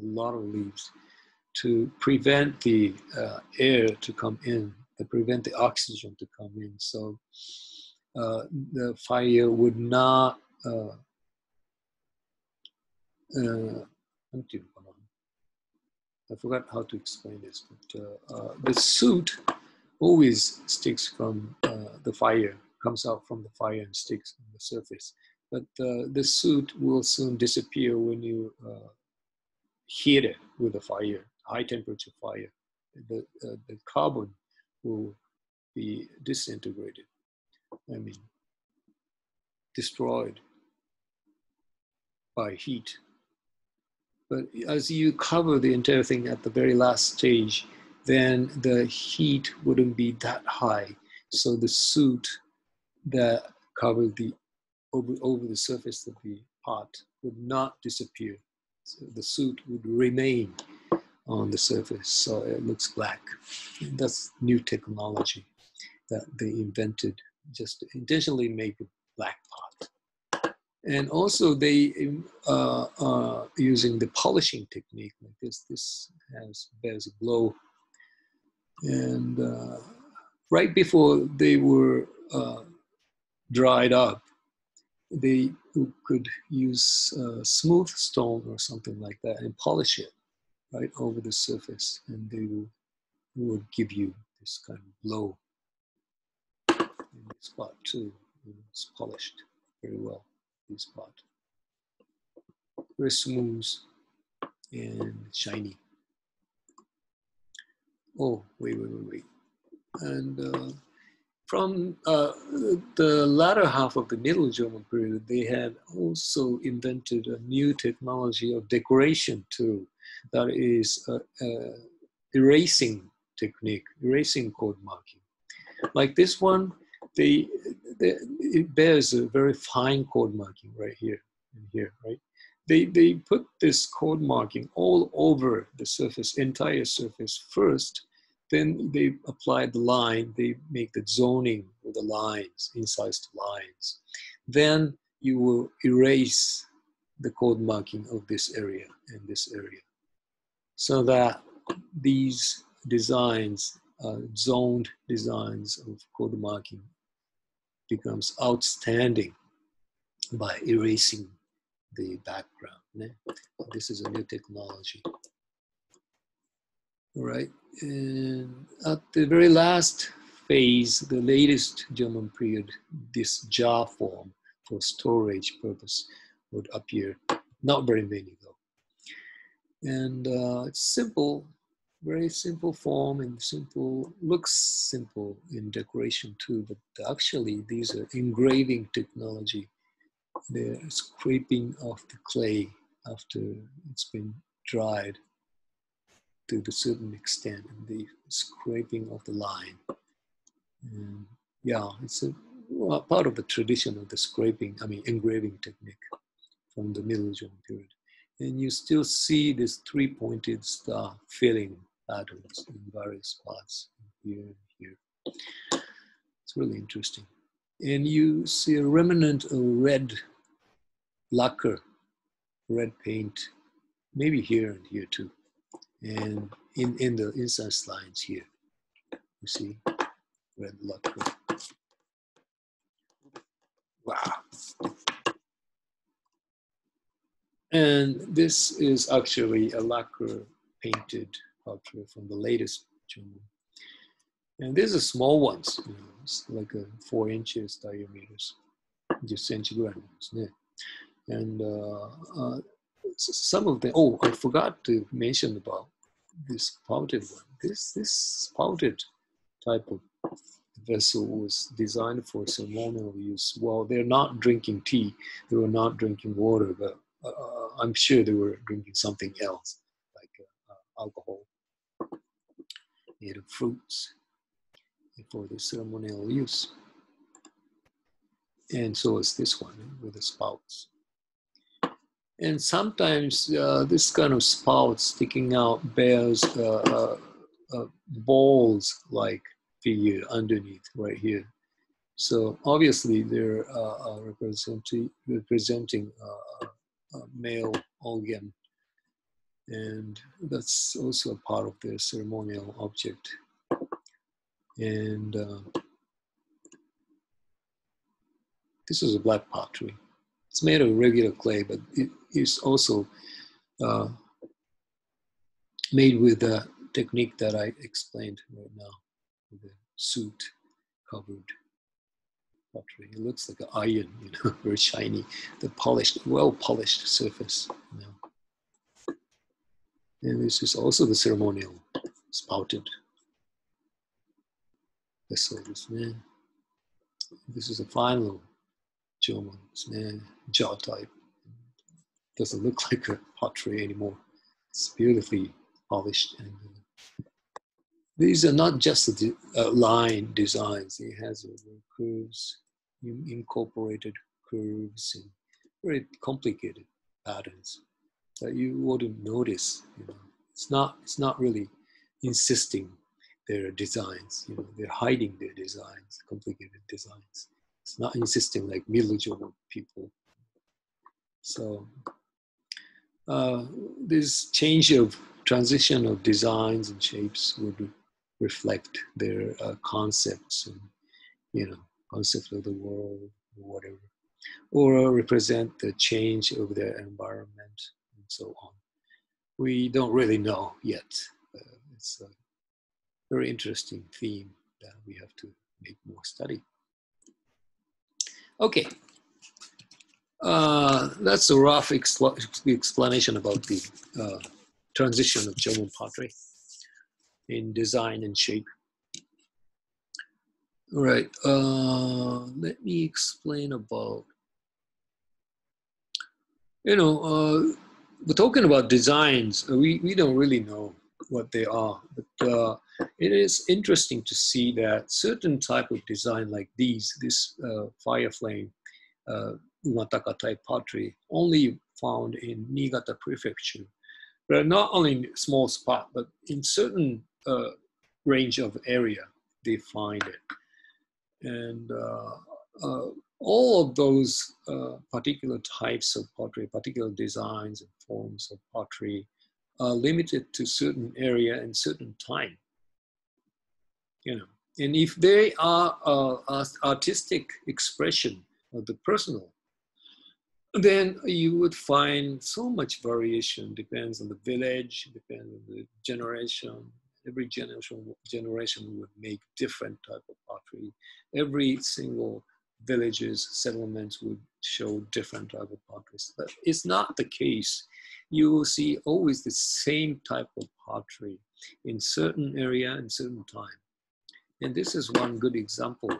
a lot of leaves, to prevent the air to come in, to prevent the oxygen to come in. So the fire would not, I forgot how to explain this, but the soot always sticks from the fire, comes out from the fire and sticks on the surface. but the soot will soon disappear when you heat it with a fire, high temperature fire. The carbon will be disintegrated, I mean, destroyed by heat. But as you cover the entire thing at the very last stage, then the heat wouldn't be that high. So the soot that covered the over the surface of the pot would not disappear. So the soot would remain on the surface, so it looks black. And that's new technology that they invented just to intentionally make a black pot. And also they are using the polishing technique like this. This bears a glow. And right before they were dried up, they could use smooth stone or something like that and polish it right over the surface, and they would give you this kind of glow. And this pot too, it's polished very well. This pot, very smooth and shiny. Oh, wait. And from the latter half of the Middle German period, they had also invented a new technology of decoration too. That is erasing technique, erasing code marking. Like this one, it bears a very fine code marking right here and here, right? They put this code marking all over the surface, entire surface first. Then they apply the line, they make the zoning with the lines, incised lines. Then you will erase the code marking of this area and this area, so that these designs, zoned designs of code marking, becomes outstanding by erasing the background. This is a new technology. All right, and at the very last phase, the latest German period, this jar form for storage purpose would appear. Not very many though. And it's simple, very simple form, and looks simple in decoration too, but actually these are engraving technology. They're scraping off the clay after it's been dried to a certain extent, and the scraping of the line. And yeah, it's a part of the tradition of the scraping, engraving technique from the Middle German period. And you still see this three-pointed star filling patterns in various spots here and here. It's really interesting. And you see a remnant of red lacquer, red paint, maybe here and here too. And in the incised lines here, you see red lacquer. Wow. And this is actually a lacquer painted portrait from the latest German. And these are small ones, it's like 4 inches diameters, 10 centigrams. And some of them, oh, I forgot to mention about this spouted one. This spouted type of vessel was designed for ceremonial use. Well, they're not drinking tea, they were not drinking water, but I'm sure they were drinking something else, like alcohol made of fruits for the ceremonial use. And so is this one with the spouts. And sometimes this kind of spout sticking out bears balls-like figure underneath right here. So obviously they're representing a male organ, and that's also a part of the ceremonial object. And this is a black pottery. It's made of regular clay, but it is also made with the technique that I explained right now, with the soot covered pottery. It looks like an iron, very shiny, the polished, well-polished surface. And this is also the ceremonial spouted vessel. This is a final Jomon, jaw type. Doesn't look like a pottery anymore. It's beautifully polished. And these are not just the line designs. It has curves, incorporated curves, and very complicated patterns that you wouldn't notice. It's not really insisting their designs. They're hiding their designs, complicated designs. It's not insisting like Middle Jomon people. So this transition of designs and shapes would reflect their concepts and concept of the world or whatever, or represent the change of their environment and so on. We don't really know yet. It's a very interesting theme that we have to make more study. Okay. That's a rough explanation about the transition of Jomon pottery in design and shape. All right, let me explain about, we're talking about designs. We don't really know what they are, but it is interesting to see that certain type of design like this fire flame, Umataka type pottery, only found in Niigata prefecture, but not only in small spot, but in certain range of area they find it. And all of those particular types of pottery, particular designs and forms of pottery are limited to certain area and certain time. And if they are artistic expression of the personal, then you would find so much variation. Depends on the village, depends on the generation. Every generation would make different type of pottery. Every single villages, settlements would show different type of pottery. But it's not the case. You will see always the same type of pottery in certain area and certain time. And this is one good example.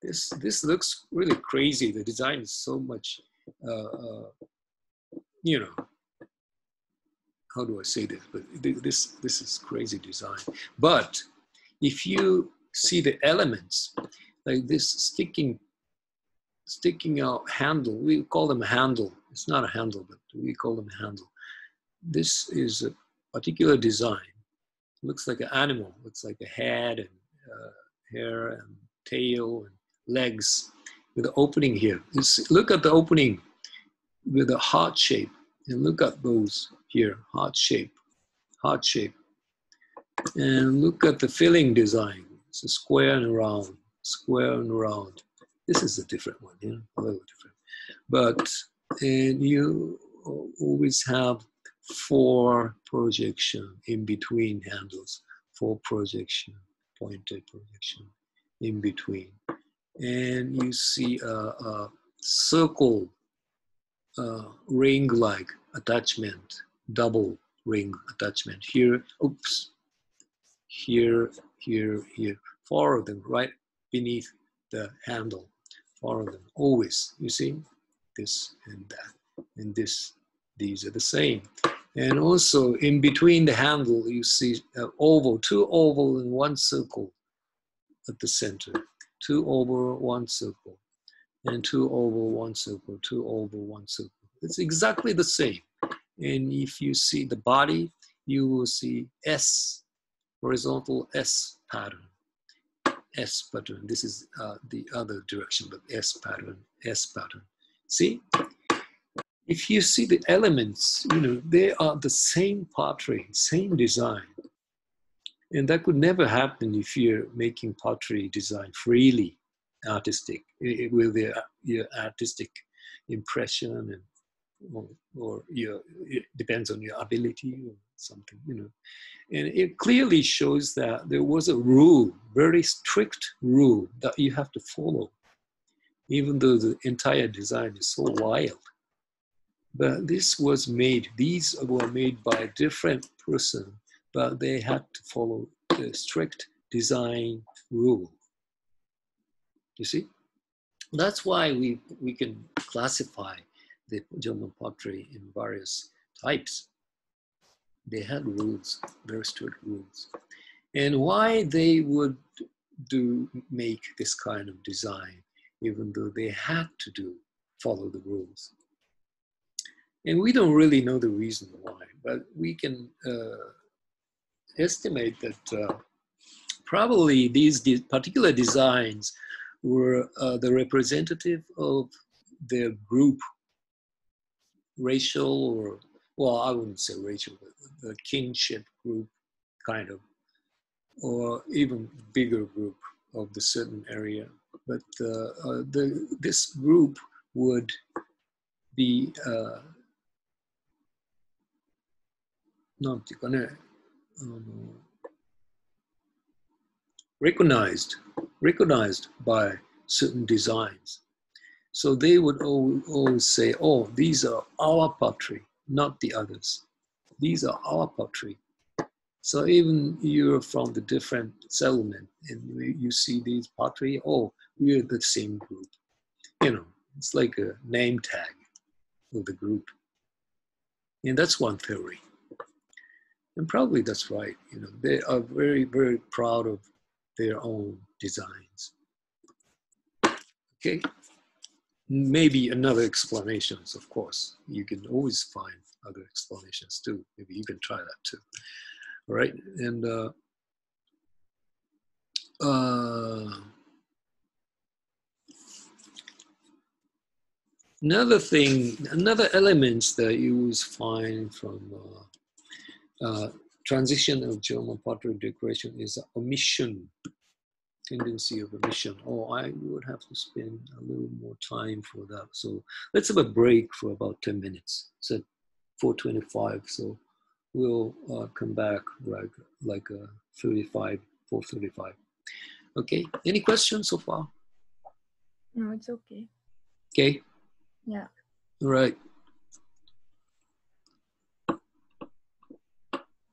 This looks really crazy. The design is so much, how do I say this? But this is crazy design. But if you see the elements, like this sticking out handle, we call them handle. It's not a handle, but we call them handle. This is a particular design. It looks like an animal. Looks like a head and hair and tail and legs with the opening here. Just look at the opening with a heart shape, and look at those here, heart shape, and look at the filling design. It's a square and round, square and round. This is a different one, a little different. But and you always have 4 projection in between handles, 4 projection, pointed projection in between. And you see a circle ring-like attachment, double ring attachment here. Oops, here, 4 of them right beneath the handle. 4 of them always. You see, this and that, and this. These are the same. And also in between the handle, you see an oval, 2 oval and 1 circle at the center. 2 oval, 1 circle, and 2 oval, 1 circle, 2 oval, 1 circle. It's exactly the same. And if you see the body, you will see S, horizontal S pattern. S pattern. This is the other direction, but S pattern, S pattern. See? If you see the elements, they are the same pottery, same design. And that could never happen if you're making pottery design freely, artistic, with your artistic impression, and or it depends on your ability or something, And it clearly shows that there was a rule, very strict rule that you have to follow. even though the entire design is so wild. But this was made, these were made by a different person, but they had to follow the strict design rule. You see? That's why we can classify the German pottery in various types. They had rules, very strict rules. And why they would make this kind of design, even though they had to follow the rules. And we don't really know the reason why, but we can estimate that probably these particular designs were the representative of their group, racial or, well, I wouldn't say racial, but the kinship group kind of, or even bigger group of the certain area. But this group would be recognized by certain designs. So they would always say, oh, these are our pottery, not the others. These are our pottery. So even you're from the different settlement and you see these pottery, oh, we're the same group. You know, it's like a name tag of the group. And that's one theory. And probably that's right. You know, they are very, very proud of their own designs. Okay. Maybe another explanations, of course. You can always find other explanations too. Maybe you can try that too. All right. And another thing, another elements that you always find from transition of German pottery decoration is omission, tendency of omission. Oh, I would have to spend a little more time for that. So let's have a break for about 10 minutes. It's at 4:25, so we'll come back like 35, 4:35. Okay, any questions so far? No, it's okay. Okay. Yeah. All right.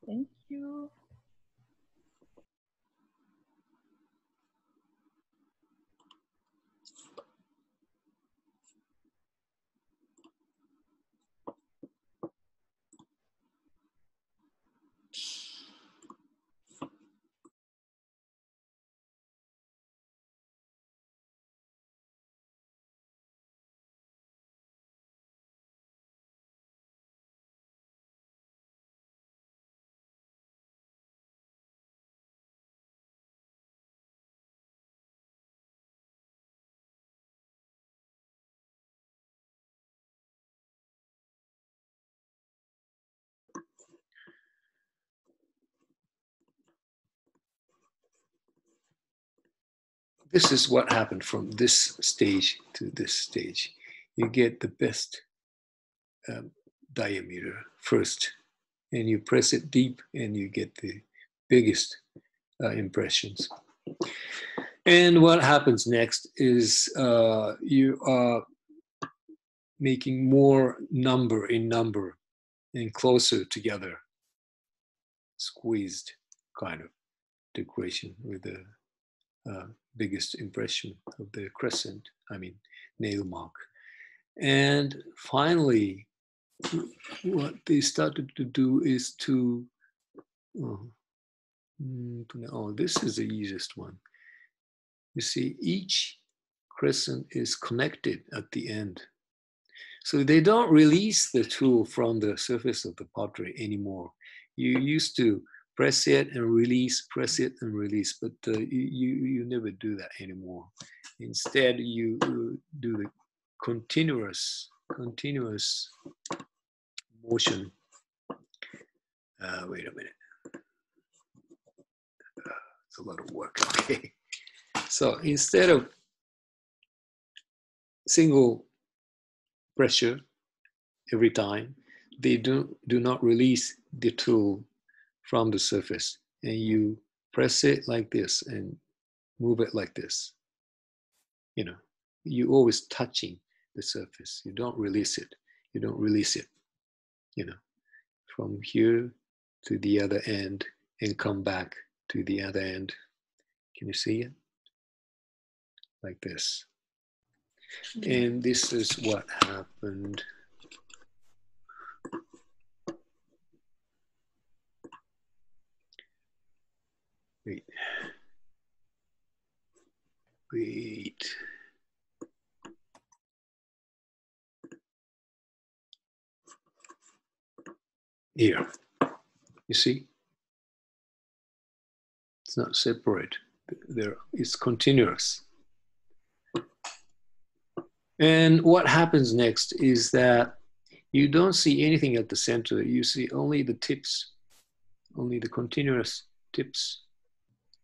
Thank you. This is what happened from this stage to this stage. You get the best diameter first, and you press it deep and you get the biggest impressions. And what happens next is you are making more number and closer together, squeezed kind of decoration with the biggest impression of the crescent, I mean nail mark. And finally, what they started to do is to, this is the easiest one. You see, each crescent is connected at the end. So they don't release the tool from the surface of the pottery anymore. You used to press it and release, press it and release, but you never do that anymore. Instead, you do the continuous motion. Wait a minute. It's a lot of work. Okay. So instead of single pressure every time, they do not release the tool from the surface, and you press it like this and move it like this, you know, you're always touching the surface. You don't release it. You don't release it, from here to the other end and come back to the other end. Can you see it? Like this. And this is what happened. Wait. Here, you see? It's not separate. It's continuous. And what happens next is that you don't see anything at the center. You see only the tips, only the continuous tips,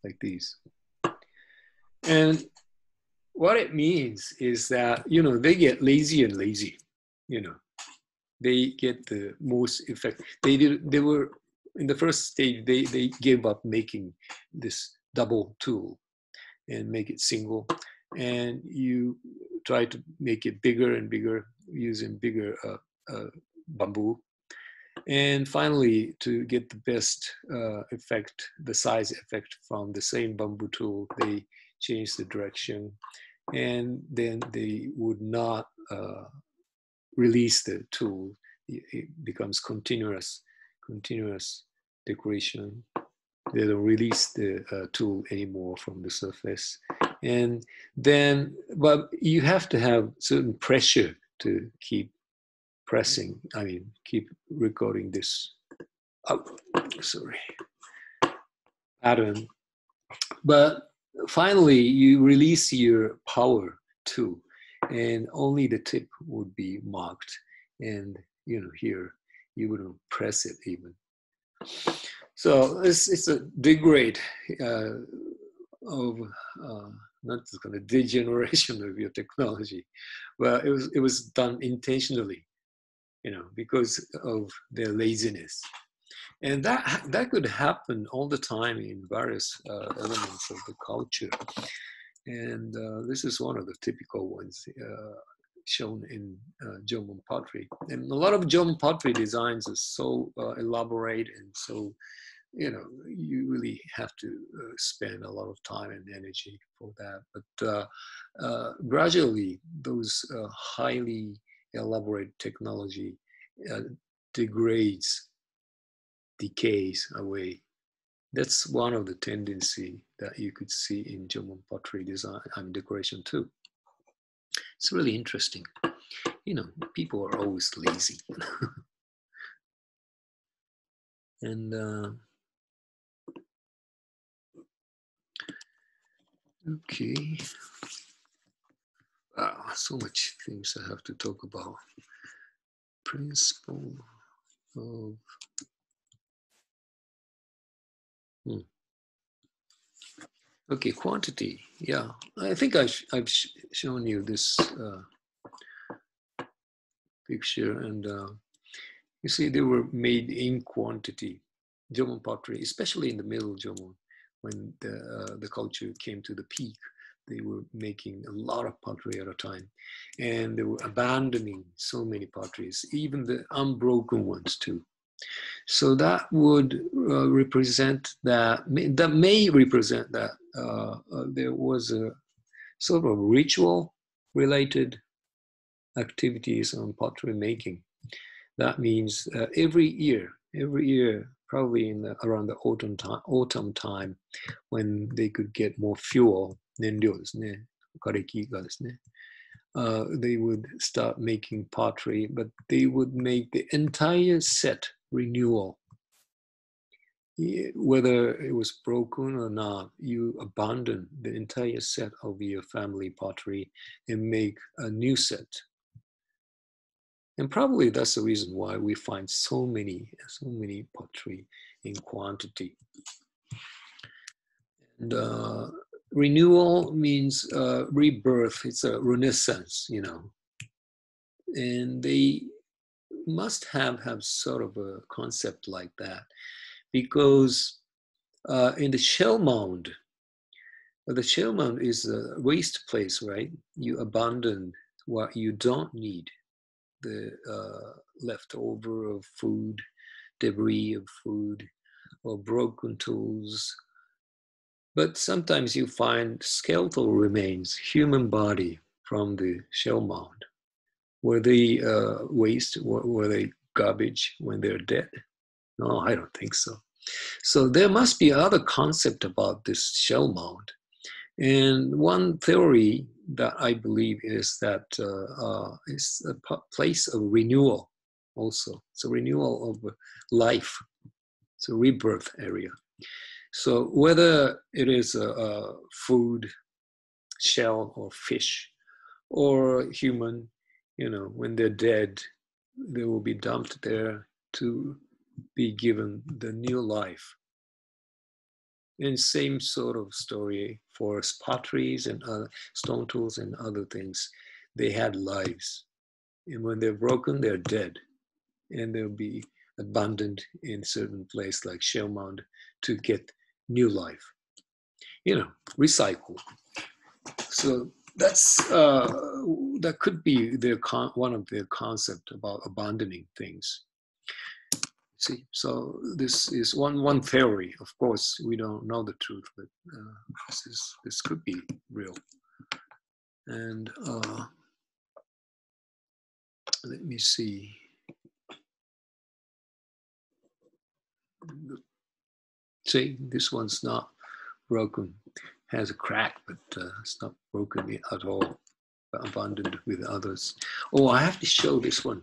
like these. And what it means is that, they get lazy and lazy, they get the most effect. They were in the first stage, they gave up making this double tool and make it single. And you try to make it bigger and bigger using bigger bamboo. And finally, to get the best effect, the size effect from the same bamboo tool, they changed the direction. And then they would not release the tool. It becomes continuous decoration. They don't release the tool anymore from the surface. And then, but you have to have certain pressure to keep pressing, keep recording this pattern. But finally, you release your power too, and only the tip would be marked. And, here, you wouldn't press it even. So it's a degrade of not just kind of degeneration of your technology, but it was done intentionally, because of their laziness. And that could happen all the time in various elements of the culture. And this is one of the typical ones shown in German pottery. And a lot of German pottery designs are so elaborate and so, you really have to spend a lot of time and energy for that. But gradually, those highly elaborate technology decays away. That's one of the tendency that you could see in German pottery design and decoration too. It's really interesting. People are always lazy. And okay. Wow, so much things I have to talk about. Principle of okay, quantity. Yeah, I think I've shown you this picture, and you see they were made in quantity. German pottery, especially in the Middle German, when the culture came to the peak, they were making a lot of pottery at a time, and they were abandoning so many potteries, even the unbroken ones too. So that would represent that may represent that there was a sort of ritual related activities on pottery making. That means every year, probably around the autumn time, when they could get more fuel, 燃料ですね、枯れ木がですね、they would start making pottery, but they would make the entire set renewal. Whether it was broken or not, you abandon the entire set of your family pottery and make a new set. And probably that's the reason why we find so many pottery in quantity. And renewal means rebirth. It's a renaissance, And they must have sort of a concept like that, because in the shell mound, The shell mound is a waste place, right? You abandon what you don't need, the leftover of food, debris of food, or broken tools. But sometimes you find skeletal remains, human body from the shell mound. Were they waste? Were they garbage when they're dead? No, I don't think so. So there must be other concept about this shell mound. And one theory that I believe is that it's a place of renewal also. It's a renewal of life. It's a rebirth area. So whether it is a food, shell, or fish, or human, when they're dead, they will be dumped there to be given the new life. And same sort of story for potteries and stone tools and other things. They had lives. And when they're broken, they're dead. And they'll be abandoned in certain place like shell mound to get new life. Recycle. So that could be one of their concept about abandoning things. See, so this is one theory. Of course, we don't know the truth, but this could be real. And let me see. See, this one's not broken. Has a crack, but it's not broken at all. But abandoned with others. Oh, I have to show this one.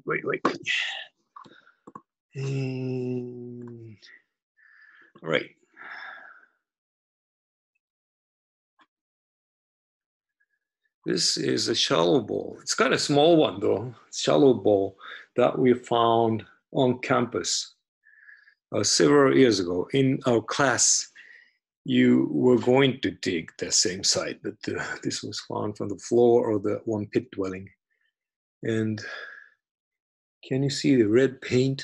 Wait. And, all right. This is a shallow bowl. It's kind of small one though. Shallow bowl that we found on campus several years ago in our class. You were going to dig the same site, but this was found from the floor of the one pit dwelling. And can you see the red paint?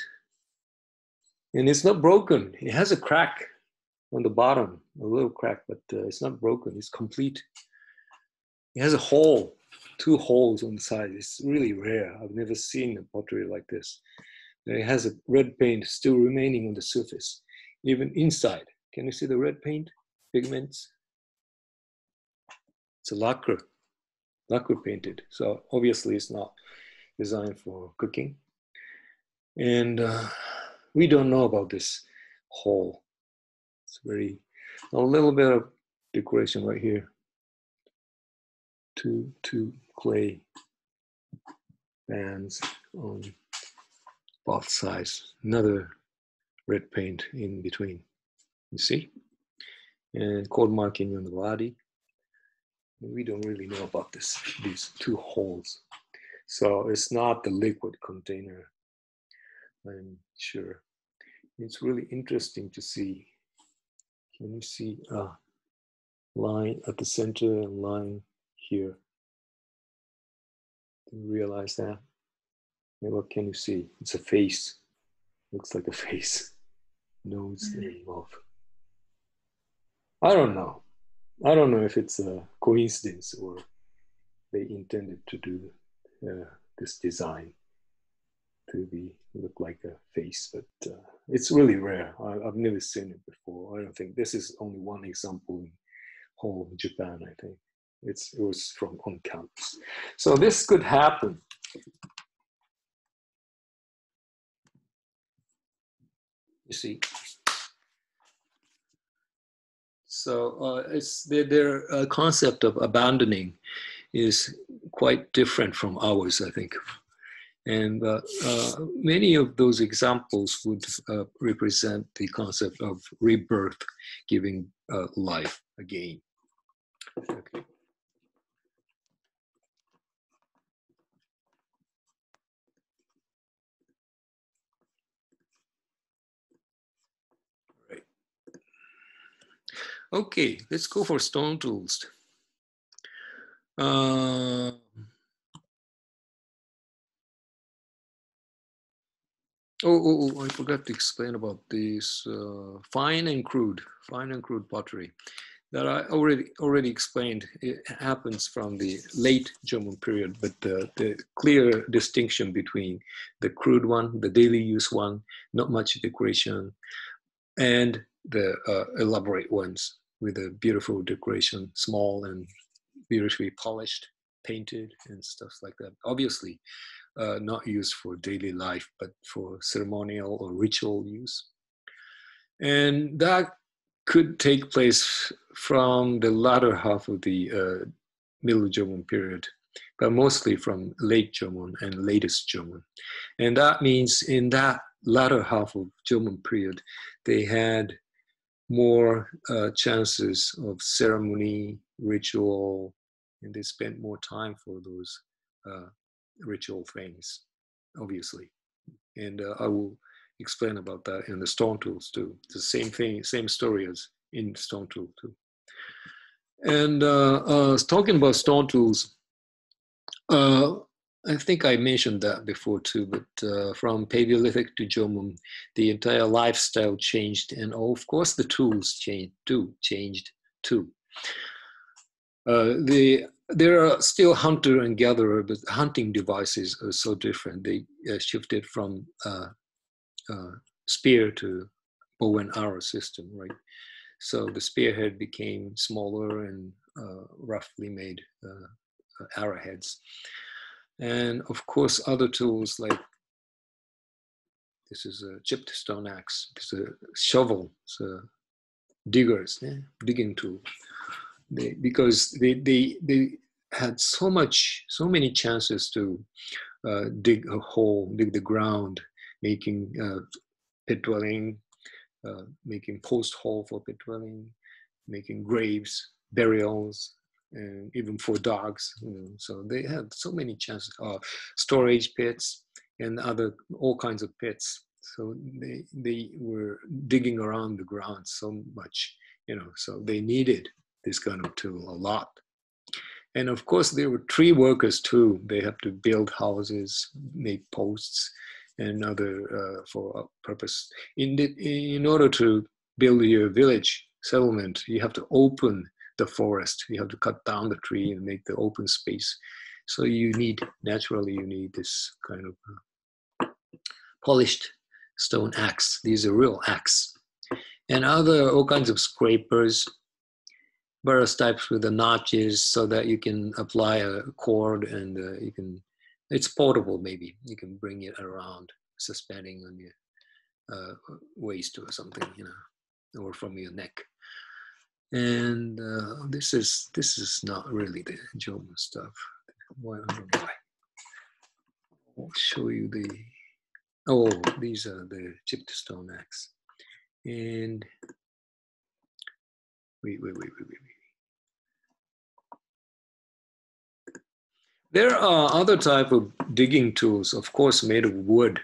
And it's not broken. It has a crack on the bottom, a little crack, but it's not broken. It's complete. It has a hole, 2 holes on the side. It's really rare. I've never seen a pottery like this. And it has a red paint still remaining on the surface, even inside. Can you see the red paint pigments? It's a lacquer painted. So obviously it's not designed for cooking. And we don't know about this hole. It's a little bit of decoration right here. Two clay bands on both sides. Another red paint in between. You see? And code marking on the body. We don't really know about these 2 holes. So it's not the liquid container, I'm sure. It's really interesting to see. Can you see a line at the center and line here? Do you realize that? And what can you see? It's a face. Looks like a face. Nose involved. I don't know. I don't know if it's a coincidence or they intended to do this design to look like a face, but it's really rare. I've never seen it before. I don't think this is only one example in whole Japan. I think it was from on campus. So this could happen. You see. So it's their concept of abandoning is quite different from ours, I think. And many of those examples would represent the concept of rebirth, giving life again. Okay. Right. Okay, let's go for stone tools. I forgot to explain about this fine and crude pottery that I already explained. It happens from the late German period, but the clear distinction between the crude one, the daily use one, not much decoration, and the elaborate ones with a beautiful decoration, small and beautifully polished, painted, and stuff like that. Obviously, not used for daily life, but for ceremonial or ritual use. And that could take place from the latter half of the Middle German period, but mostly from late German and latest German. And that means in that latter half of German period, they had more chances of ceremony, ritual, and they spent more time for those ritual things, obviously. And I will explain about that in the stone tools too. It's the same thing, same story as in stone tool too. And talking about stone tools, I think I mentioned that before too, but from Paleolithic to German, the entire lifestyle changed, and of course the tools changed too. There are still hunter and gatherer, but hunting devices are so different. They shifted from spear to bow and arrow system, right? So the spearhead became smaller and roughly made arrowheads. And of course, other tools like this is a chipped stone axe, this is a shovel, it's a diggers, digging tool. Because they had so many chances to dig a hole, dig the ground, making pit dwelling, making post hole for pit dwelling, making graves, burials, and even for dogs. So they had so many chances. Storage pits and all kinds of pits. So they were digging around the ground so much, so they needed this kind of tool a lot. And of course, there were tree workers too. They have to build houses, make posts, and other for a purpose. In order to build your village settlement, you have to open the forest. You have to cut down the tree and make the open space. So naturally, you need this kind of polished stone axe. These are real axe. And all kinds of scrapers, burrs types with the notches so that you can apply a cord and it's portable maybe. You can bring it around, suspending on your waist or something, or from your neck. And this is not really the German stuff. Why, I don't know why. I'll show you these are the chipped stone axe. And wait. There are other type of digging tools, of course, made of wood.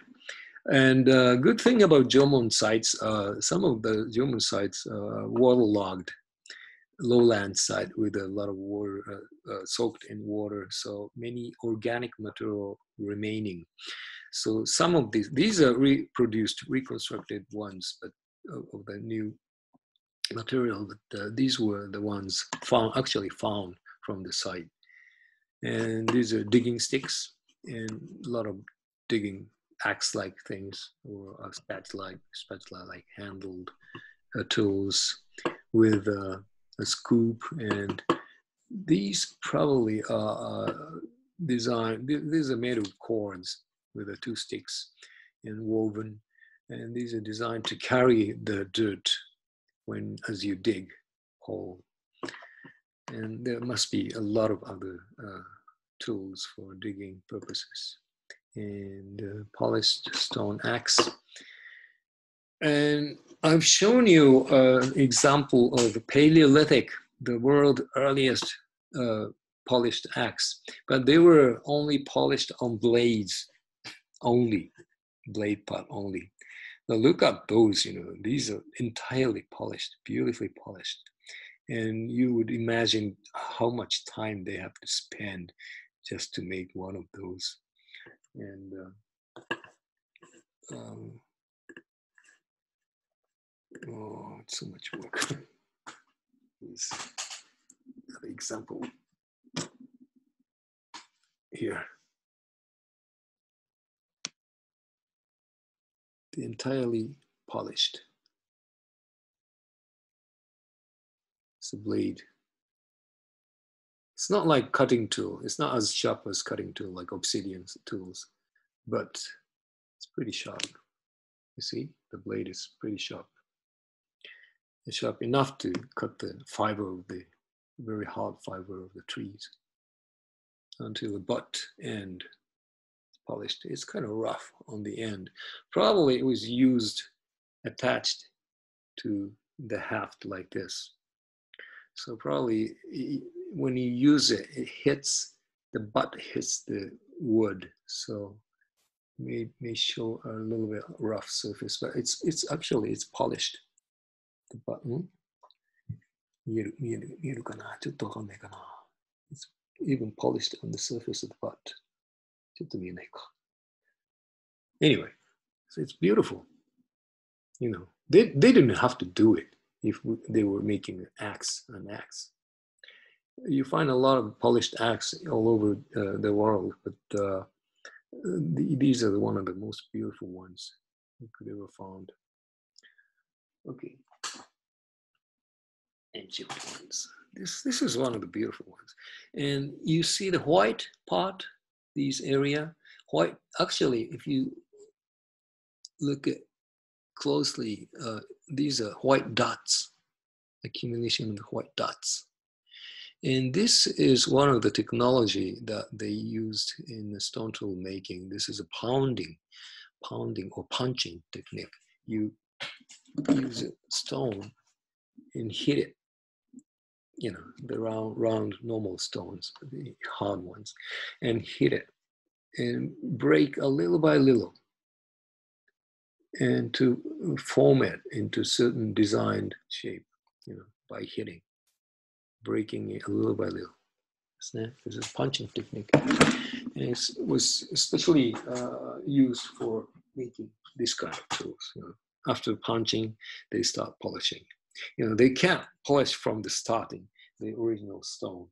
And good thing about Jomon sites, some of the Jomon sites waterlogged, lowland site with a lot of water, soaked in water. So many organic material remaining. So some of these are reproduced, reconstructed ones, but of the new material. But these were the ones actually found from the site. And these are digging sticks and a lot of digging axe-like things or spatula-like handled tools with a scoop. And these probably are designed, these are made of cords with two sticks and woven. And these are designed to carry the dirt as you dig hole. And there must be a lot of other tools for digging purposes. And polished stone axe. And I've shown you an example of the Paleolithic, the world's earliest polished axe, but they were only polished on blades only, blade part only. Now look at those, these are entirely polished, beautifully polished. And you would imagine how much time they have to spend just to make one of those. And oh, it's so much work. Here's another example here. The entirely polished. It's a blade. It's not like cutting tool. It's not as sharp as cutting tool, like obsidian tools, but it's pretty sharp. You see, the blade is pretty sharp. It's sharp enough to cut the fiber of the very hard fiber of the trees until the butt end is polished. It's kind of rough on the end. Probably it was used attached to the haft like this. So probably when you use it, the butt hits the wood. So may show a little bit rough surface, but it's actually polished. The button. 見えるかなちょっとわかんないかな It's even polished on the surface of the butt. ちょっと見えないか Anyway, so it's beautiful. They didn't have to do it if they were making an axe. You find a lot of polished axe all over the world, but these are one of the most beautiful ones you could ever found. Okay. Ancient ones. This is one of the beautiful ones. And you see the white part, these area, white, actually, if you look at closely, these are white dots, accumulation of the white dots. And this is one of the technology that they used in the stone tool making. This is a pounding or punching technique. You use a stone and hit it, the round normal stones, the hard ones, and hit it and break a little by little and to form it into certain designed shape, by hitting, breaking it a little by little. This is punching technique. And it was especially used for making this kind of tools. After punching, they start polishing. They can't polish from the starting, the original stone.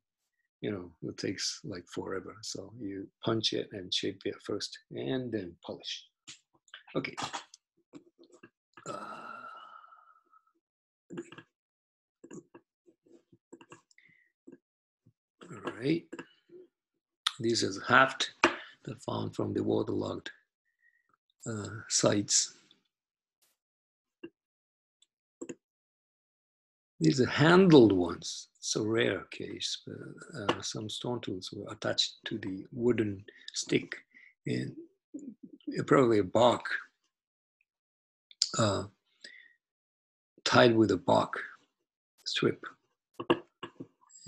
It takes like forever. So you punch it and shape it first and then polish. Okay. All right. This is haft that found from the waterlogged sites. These are handled ones. It's a rare case. But, some stone tools were attached to the wooden stick and probably a bark, tied with a bark strip.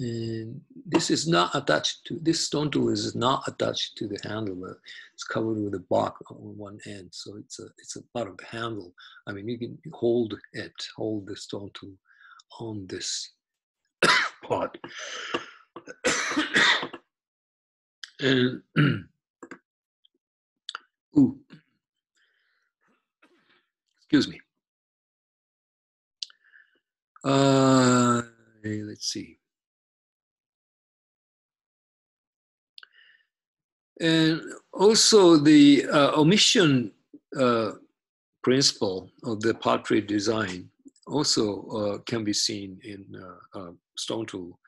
And this is not attached to, this stone tool is not attached to the handle, but it's covered with a bark on one end. So it's a part of the handle. I mean, you can hold the stone tool on this part. And, ooh, excuse me. Let's see. And also the omission principle of the pottery design also can be seen in stone tool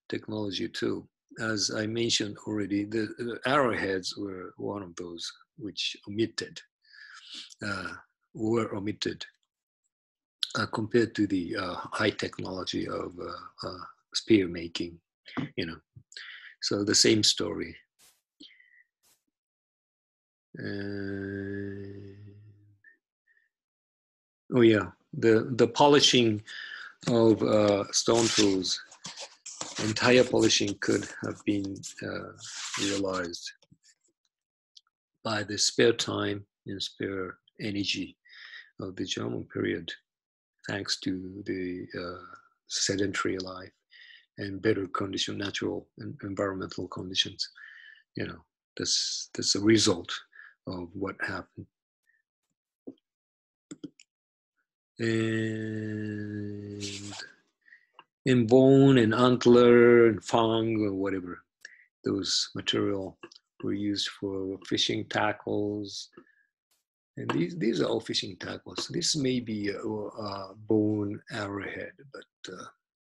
technology too. As I mentioned already, the arrowheads were one of those which were omitted compared to the high technology of spear making, you know. So the same story. Oh yeah, the polishing of stone tools, entire polishing could have been realized by the spare time and spare energy of the German period, thanks to the sedentary life and better condition, natural and environmental conditions. You know, that's a result of what happened. And in bone and antler and fang or whatever, those material were used for fishing tackles. And these are all fishing tackles. This may be a bone arrowhead, but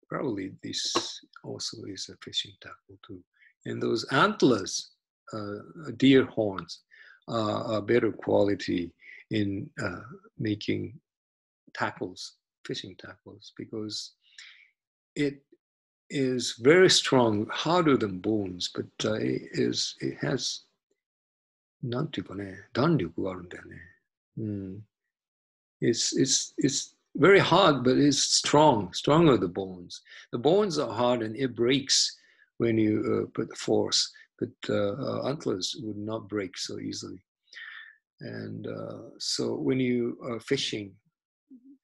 probably this also is a fishing tackle too. And those antlers, deer horns, are better quality in making tackles, fishing tackles, because it is very strong, harder than bones, but it has なんていうかね、弾力があるんだよね。It's very hard, but it's strong, stronger than bones. The bones are hard and it breaks when you put the force, but antlers would not break so easily. And so when you are fishing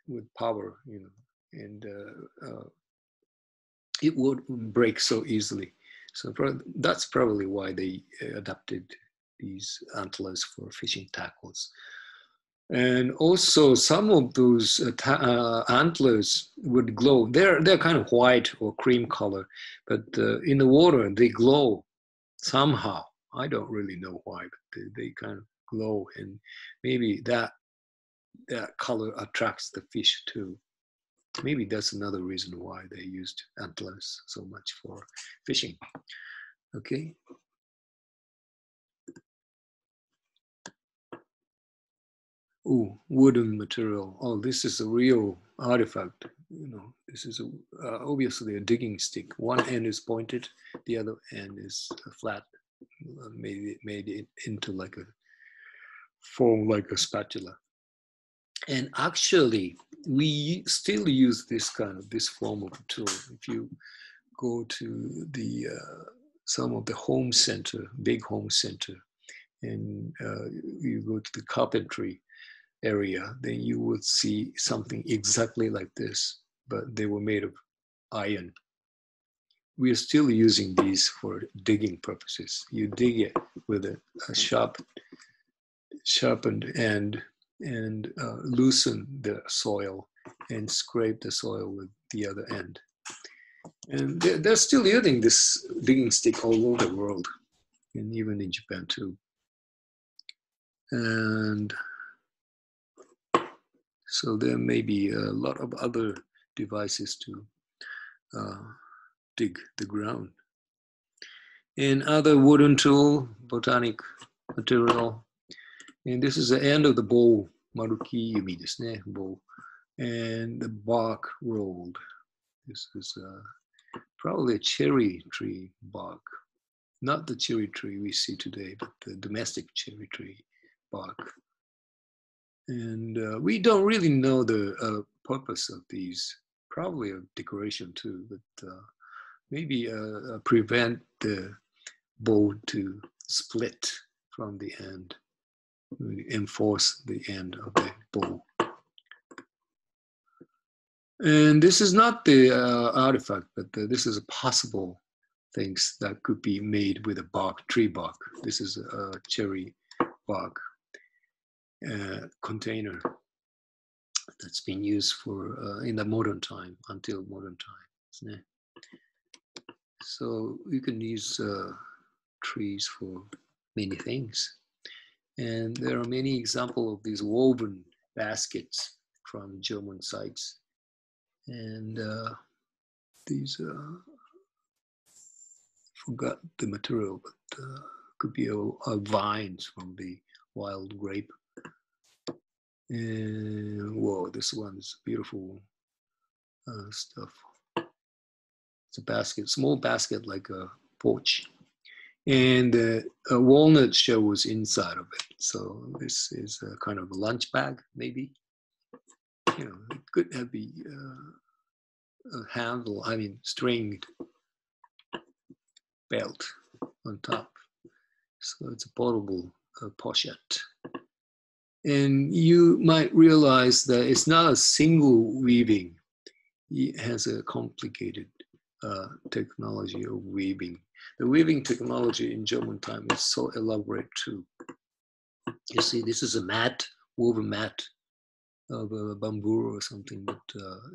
with power, you know, and it would break so easily. So that's probably why they adapted these antlers for fishing tackles. And also some of those antlers would glow. They're kind of white or cream color, but in the water they glow somehow. I don't really know why, but they kind of glow, and maybe that color attracts the fish too. Maybe that's another reason why they used antlers so much for fishing. Okay. Oh, wooden material. Oh, this is a real artifact. You know, this is obviously a digging stick. One end is pointed, the other end is flat, made it into like a form like a spatula. And actually, we still use this form of tool. If you go to the some of the home center, big home center, and you go to the carpentry area, then you would see something exactly like this, but they were made of iron. We are still using these for digging purposes. You dig it with a sharpened end and loosen the soil and scrape the soil with the other end. And they're still using this digging stick all over the world, and even in Japan too. And so there may be a lot of other devices to dig the ground. And other wooden tool, botanic material. And this is the end of the bow, maruki yumi desu ne, bow. And the bark rolled. This is probably a cherry tree bark. Not the cherry tree we see today, but the domestic cherry tree bark. And we don't really know the purpose of these, probably a decoration too, but maybe prevent the bow to split from the end, enforce the end of the bow. And this is not the artifact, but this is a possible things that could be made with a bark, tree bark. This is a cherry bark container that's been used for in the modern time, until modern time. So you can use trees for many things. And there are many examples of these woven baskets from German sites. And these, forgot the material, but could be vines from the wild grape. And whoa, this one's beautiful stuff. It's a basket, small basket like a porch. And a walnut shell was inside of it. So this is a kind of a lunch bag, maybe. You know, it could have be a handle, I mean, stringed belt on top. So it's a portable pochette. And you might realize that it's not a single weaving. It has a complicated technology of weaving. The weaving technology in German time is so elaborate too. You see, this is a mat, woven mat of bamboo or something, but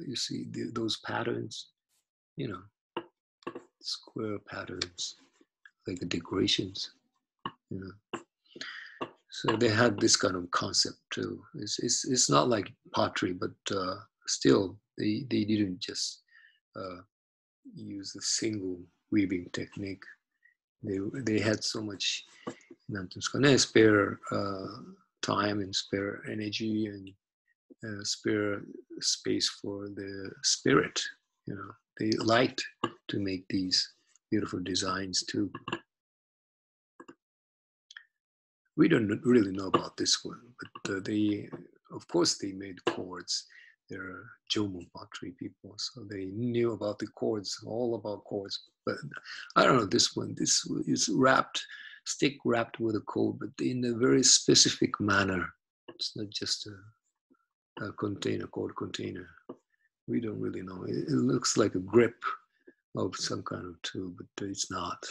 you see those patterns, you know, square patterns, like the decorations, you know. So they had this kind of concept too. It's not like pottery, but still they didn't just use a single weaving technique. They had so much spare time and spare energy and spare space for the spirit. You know, they liked to make these beautiful designs too. We don't really know about this one, but they, of course, they made cords. They're German pottery people, so they knew about the cords, all about cords. But I don't know this one. This is wrapped, stick wrapped with a cord, but in a very specific manner. It's not just a container, cord container. We don't really know. It looks like a grip of some kind of tool, but it's not.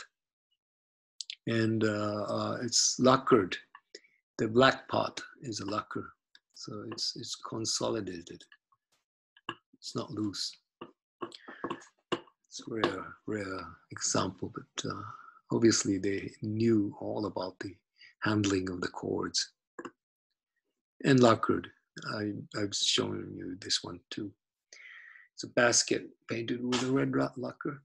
And it's lacquered. The black part is a lacquer, so it's consolidated. It's not loose. It's a rare example, but obviously they knew all about the handling of the cords. And lacquered, I've shown you this one too. It's a basket painted with a red lacquer,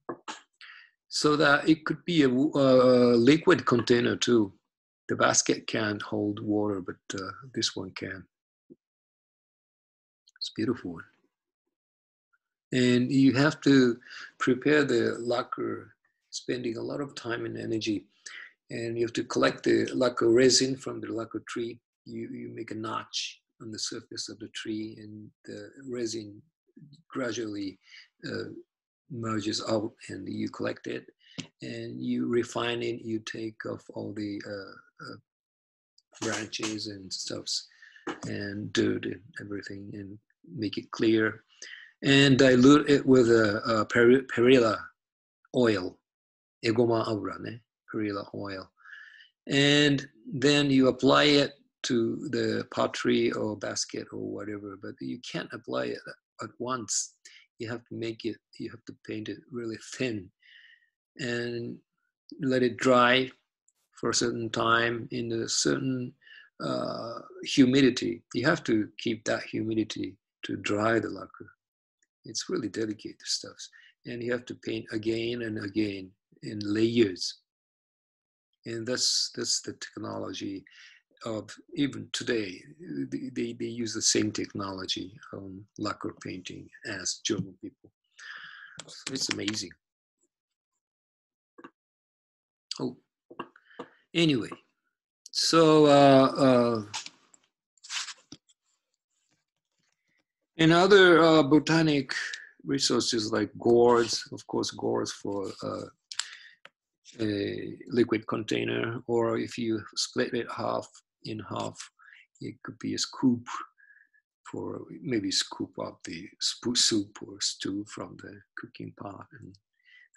so that it could be a liquid container too. The basket can't hold water, but this one can. It's a beautiful one. And you have to prepare the lacquer, spending a lot of time and energy. And you have to collect the lacquer resin from the lacquer tree. You make a notch on the surface of the tree, and the resin gradually merges out, and you collect it. And you refine it, you take off all the branches and stuffs and dirt and everything and make it clear. And dilute it with a perilla oil, egoma aura, perilla oil. And then you apply it to the pottery or basket or whatever, but you can't apply it at once. You have to make it, you have to paint it really thin and let it dry for a certain time in a certain humidity. You have to keep that humidity to dry the lacquer. It's really delicate stuff. And you have to paint again and again in layers. And that's the technology of even today. They use the same technology on lacquer painting as German people. So it's amazing. Oh, anyway, so in other botanic resources like gourds, of course, gourds for a liquid container, or if you split it in half, it could be a scoop for maybe scoop up the soup or stew from the cooking pot and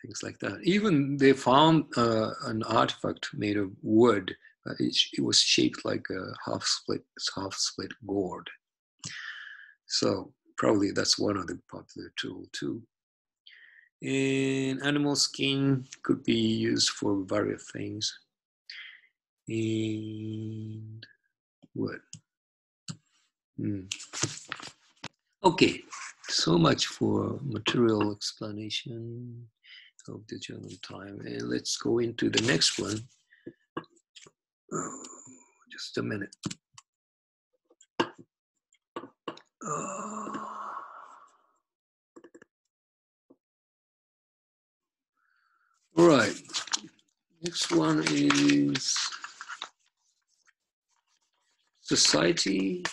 things like that. Even they found an artifact made of wood. It was shaped like a half split gourd. So probably that's one of the popular tool too. And animal skin could be used for various things. And wood. Okay, so much for material explanation of the German time. And let's go into the next one. Just a minute. All right, next one is society,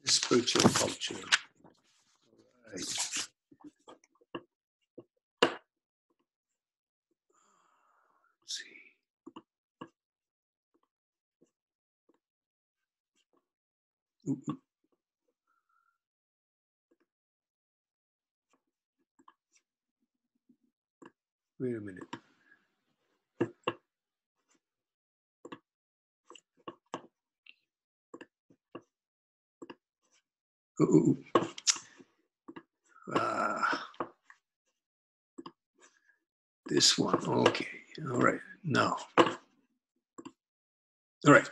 spiritual culture. All right. Let's see. Wait a minute. This one, okay, all right, now. All right.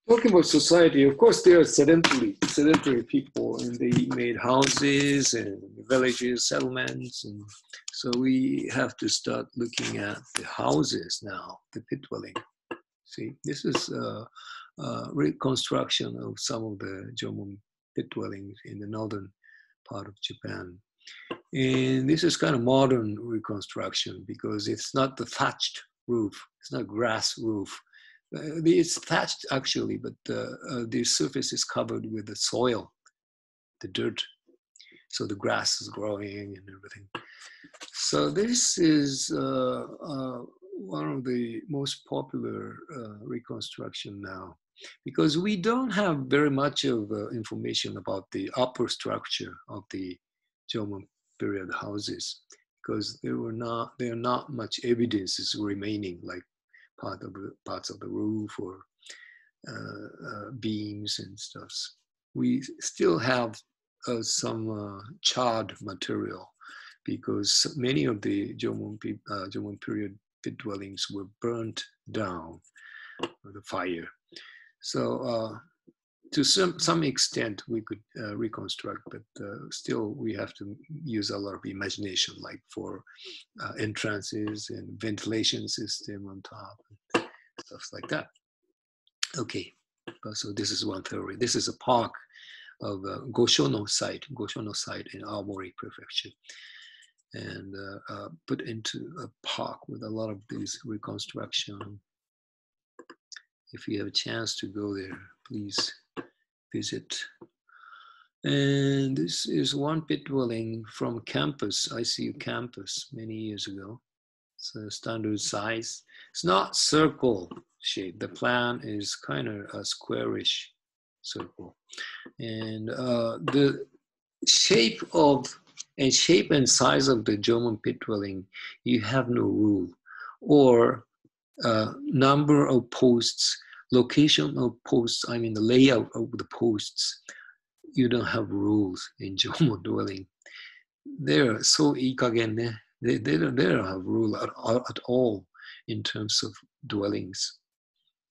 Talking about society, of course, there are sedentary people, and they made houses and villages, settlements, and so we have to start looking at the houses now, the pit dwelling. See, this is a reconstruction of some of the Jomon pit dwellings in the northern part of Japan. And this is kind of modern reconstruction because it's not the thatched roof, it's not grass roof. It's thatched actually, but the surface is covered with the soil, the dirt. So the grass is growing and everything. So this is one of the most popular reconstruction now, because we don't have very much of information about the upper structure of the Jomon period houses, because there are not much evidences remaining, like parts of the roof or beams and stuff. We still have some charred material, because many of the Jomon period pit dwellings were burnt down with the fire. So to some extent we could reconstruct, but still we have to use a lot of imagination, like for entrances and ventilation system on top, and stuff like that. Okay, so this is one theory. This is a park of Goshono site in Aomori Prefecture, and put into a park with a lot of these reconstruction. If you have a chance to go there, please visit. And this is one pit dwelling from campus, ICU campus, many years ago. It's a standard size. It's not circle shape. The plan is kind of a squarish circle. And the shape and size of the Jomon pit dwelling, you have no rule. Or number of posts, location of posts, I mean the layout of the posts, you don't have rules in Jomon dwelling. They're so ikagen, they don't have rule at all in terms of dwellings.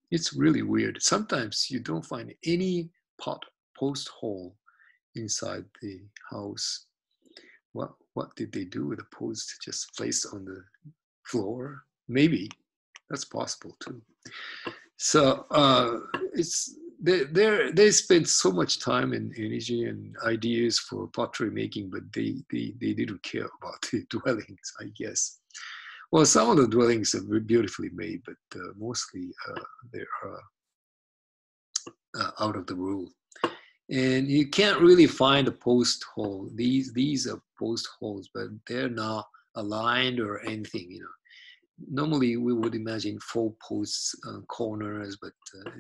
It's really weird. Sometimes you don't find any post hole inside the house. What did they do with the post? Just placed on the floor? Maybe that's possible too. So they spent so much time and energy and ideas for pottery making, but they didn't care about the dwellings, I guess. Well, some of the dwellings are beautifully made, but mostly there are out of the rule. And you can't really find a post hole. These are post holes, but they're not aligned or anything, you know. Normally we would imagine 4 posts corners, but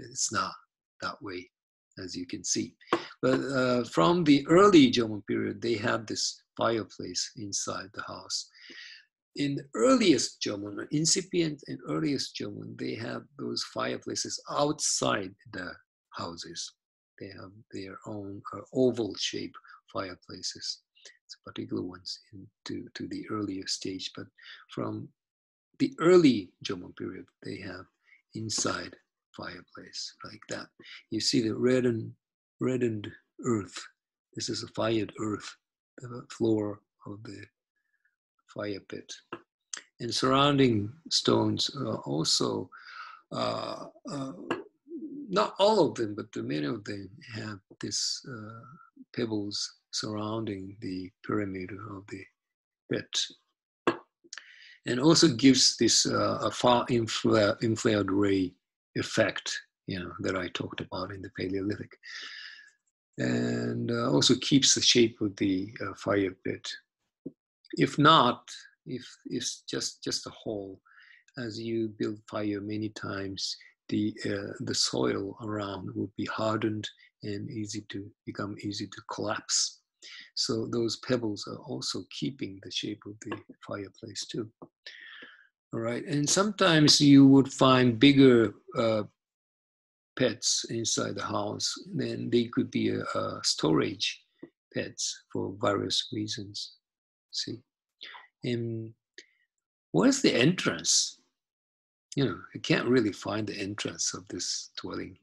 it's not that way, as you can see. But from the early Jomon period, they had this fireplace inside the house. In the earliest Jomon, incipient and earliest Jomon, they have those fireplaces outside the houses. They have their own oval shape fireplaces. It's particular ones to the earlier stage, but from the early Jomon period, they have inside fireplace like that. You see the reddened earth. This is a fired earth, the floor of the fire pit. And surrounding stones also, not all of them, but many of them have this pebbles surrounding the pyramid of the pit. And also gives this a far infrared ray effect, you know, that I talked about in the Paleolithic. And also keeps the shape of the fire pit. If not, if it's just a hole, as you build fire many times, the soil around will be hardened and easy to collapse. So those pebbles are also keeping the shape of the fireplace too. All right, and sometimes you would find bigger pits inside the house. Then they could be a storage pits for various reasons. See, and where's the entrance? You know, you can't really find the entrance of this dwelling.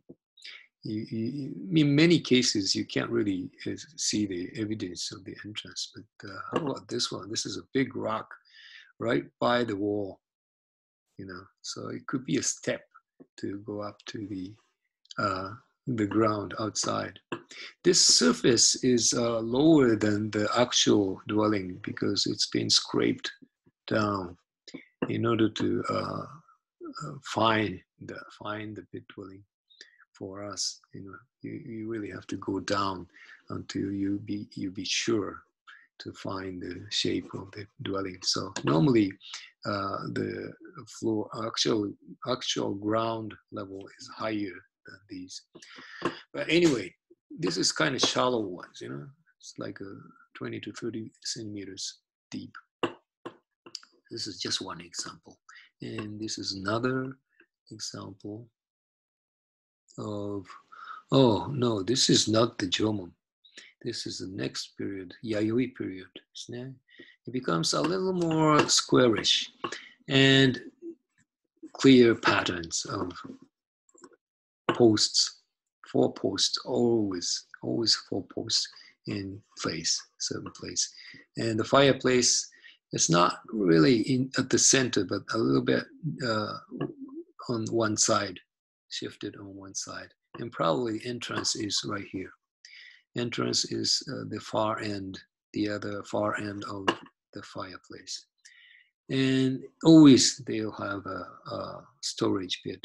In many cases, you can't really see the evidence of the entrance. But how about this one? This is a big rock right by the wall. You know, so it could be a step to go up to the ground outside. This surface is lower than the actual dwelling because it's been scraped down in order to find the pit dwelling for us. You know, you really have to go down until you be sure to find the shape of the dwelling. So normally the floor actual ground level is higher than these. But anyway, this is kind of shallow ones, you know. It's like 20 to 30 centimeters deep. This is just one example. And this is another example of, oh no, this is not the Jomon. This is the next period, Yayoi period. It becomes a little more squarish and clear patterns of posts, 4 posts, always 4 posts in place, certain place. And the fireplace is not really at the center, but a little bit on one side, shifted on one side. And probably entrance is right here. Entrance is the far end, the other far end of the fireplace. And always they'll have a storage pit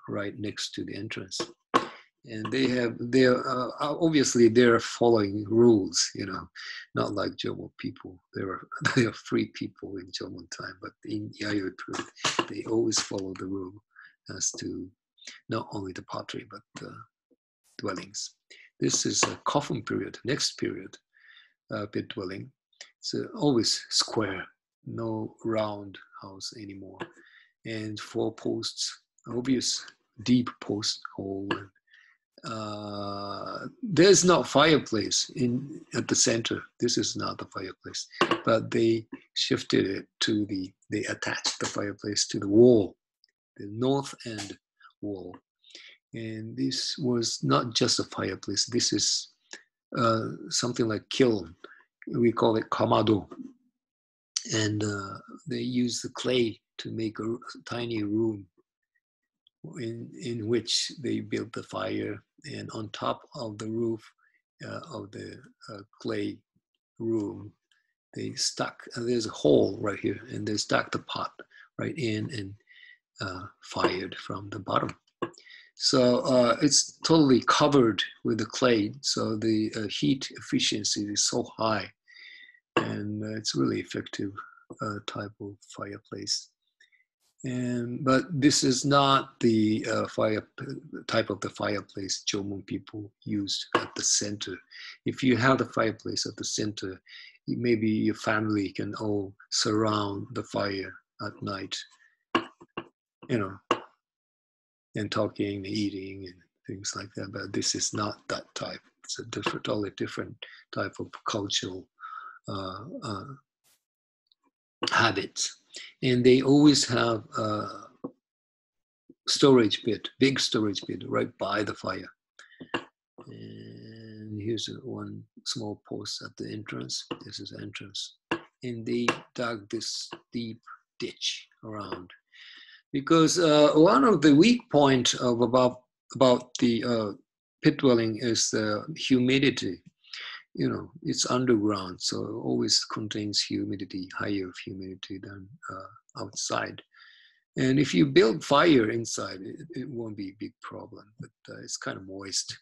right next to the entrance. And obviously they're following rules, you know, not like Jomon people. They are free people in Jomon time, but in Yayoi period, they always follow the rule as to not only the pottery, but dwellings. This is a coffin period, next period, pit dwelling. It's always square, no round house anymore. And 4 posts, obvious deep post hole. There's no fireplace at the center. This is not the fireplace, but they shifted it to they attached the fireplace to the wall, the north end wall. And this was not just a fireplace. This is something like kiln. We call it kamado. And they use the clay to make a tiny room in which they built the fire. And on top of the roof of the clay room, they stuck, there's a hole right here, and they stuck the pot right in and fired from the bottom. So it's totally covered with the clay. So the heat efficiency is so high, and it's really effective type of fireplace. But this is not the fire type of the fireplace Jomon people used at the center. If you have the fireplace at the center, maybe your family can all surround the fire at night, you know, and talking and eating and things like that. But this is not that type. It's a different, totally different type of cultural uh, uh, habits. And they always have storage pit, big storage pit right by the fire. And here's one small post at the entrance. This is the entrance. And they dug this deep ditch around. Because one of the weak points of about the pit dwelling is the humidity. You know, it's underground, so it always contains humidity, higher humidity than outside. And if you build fire inside, it won't be a big problem, but it's kind of moist.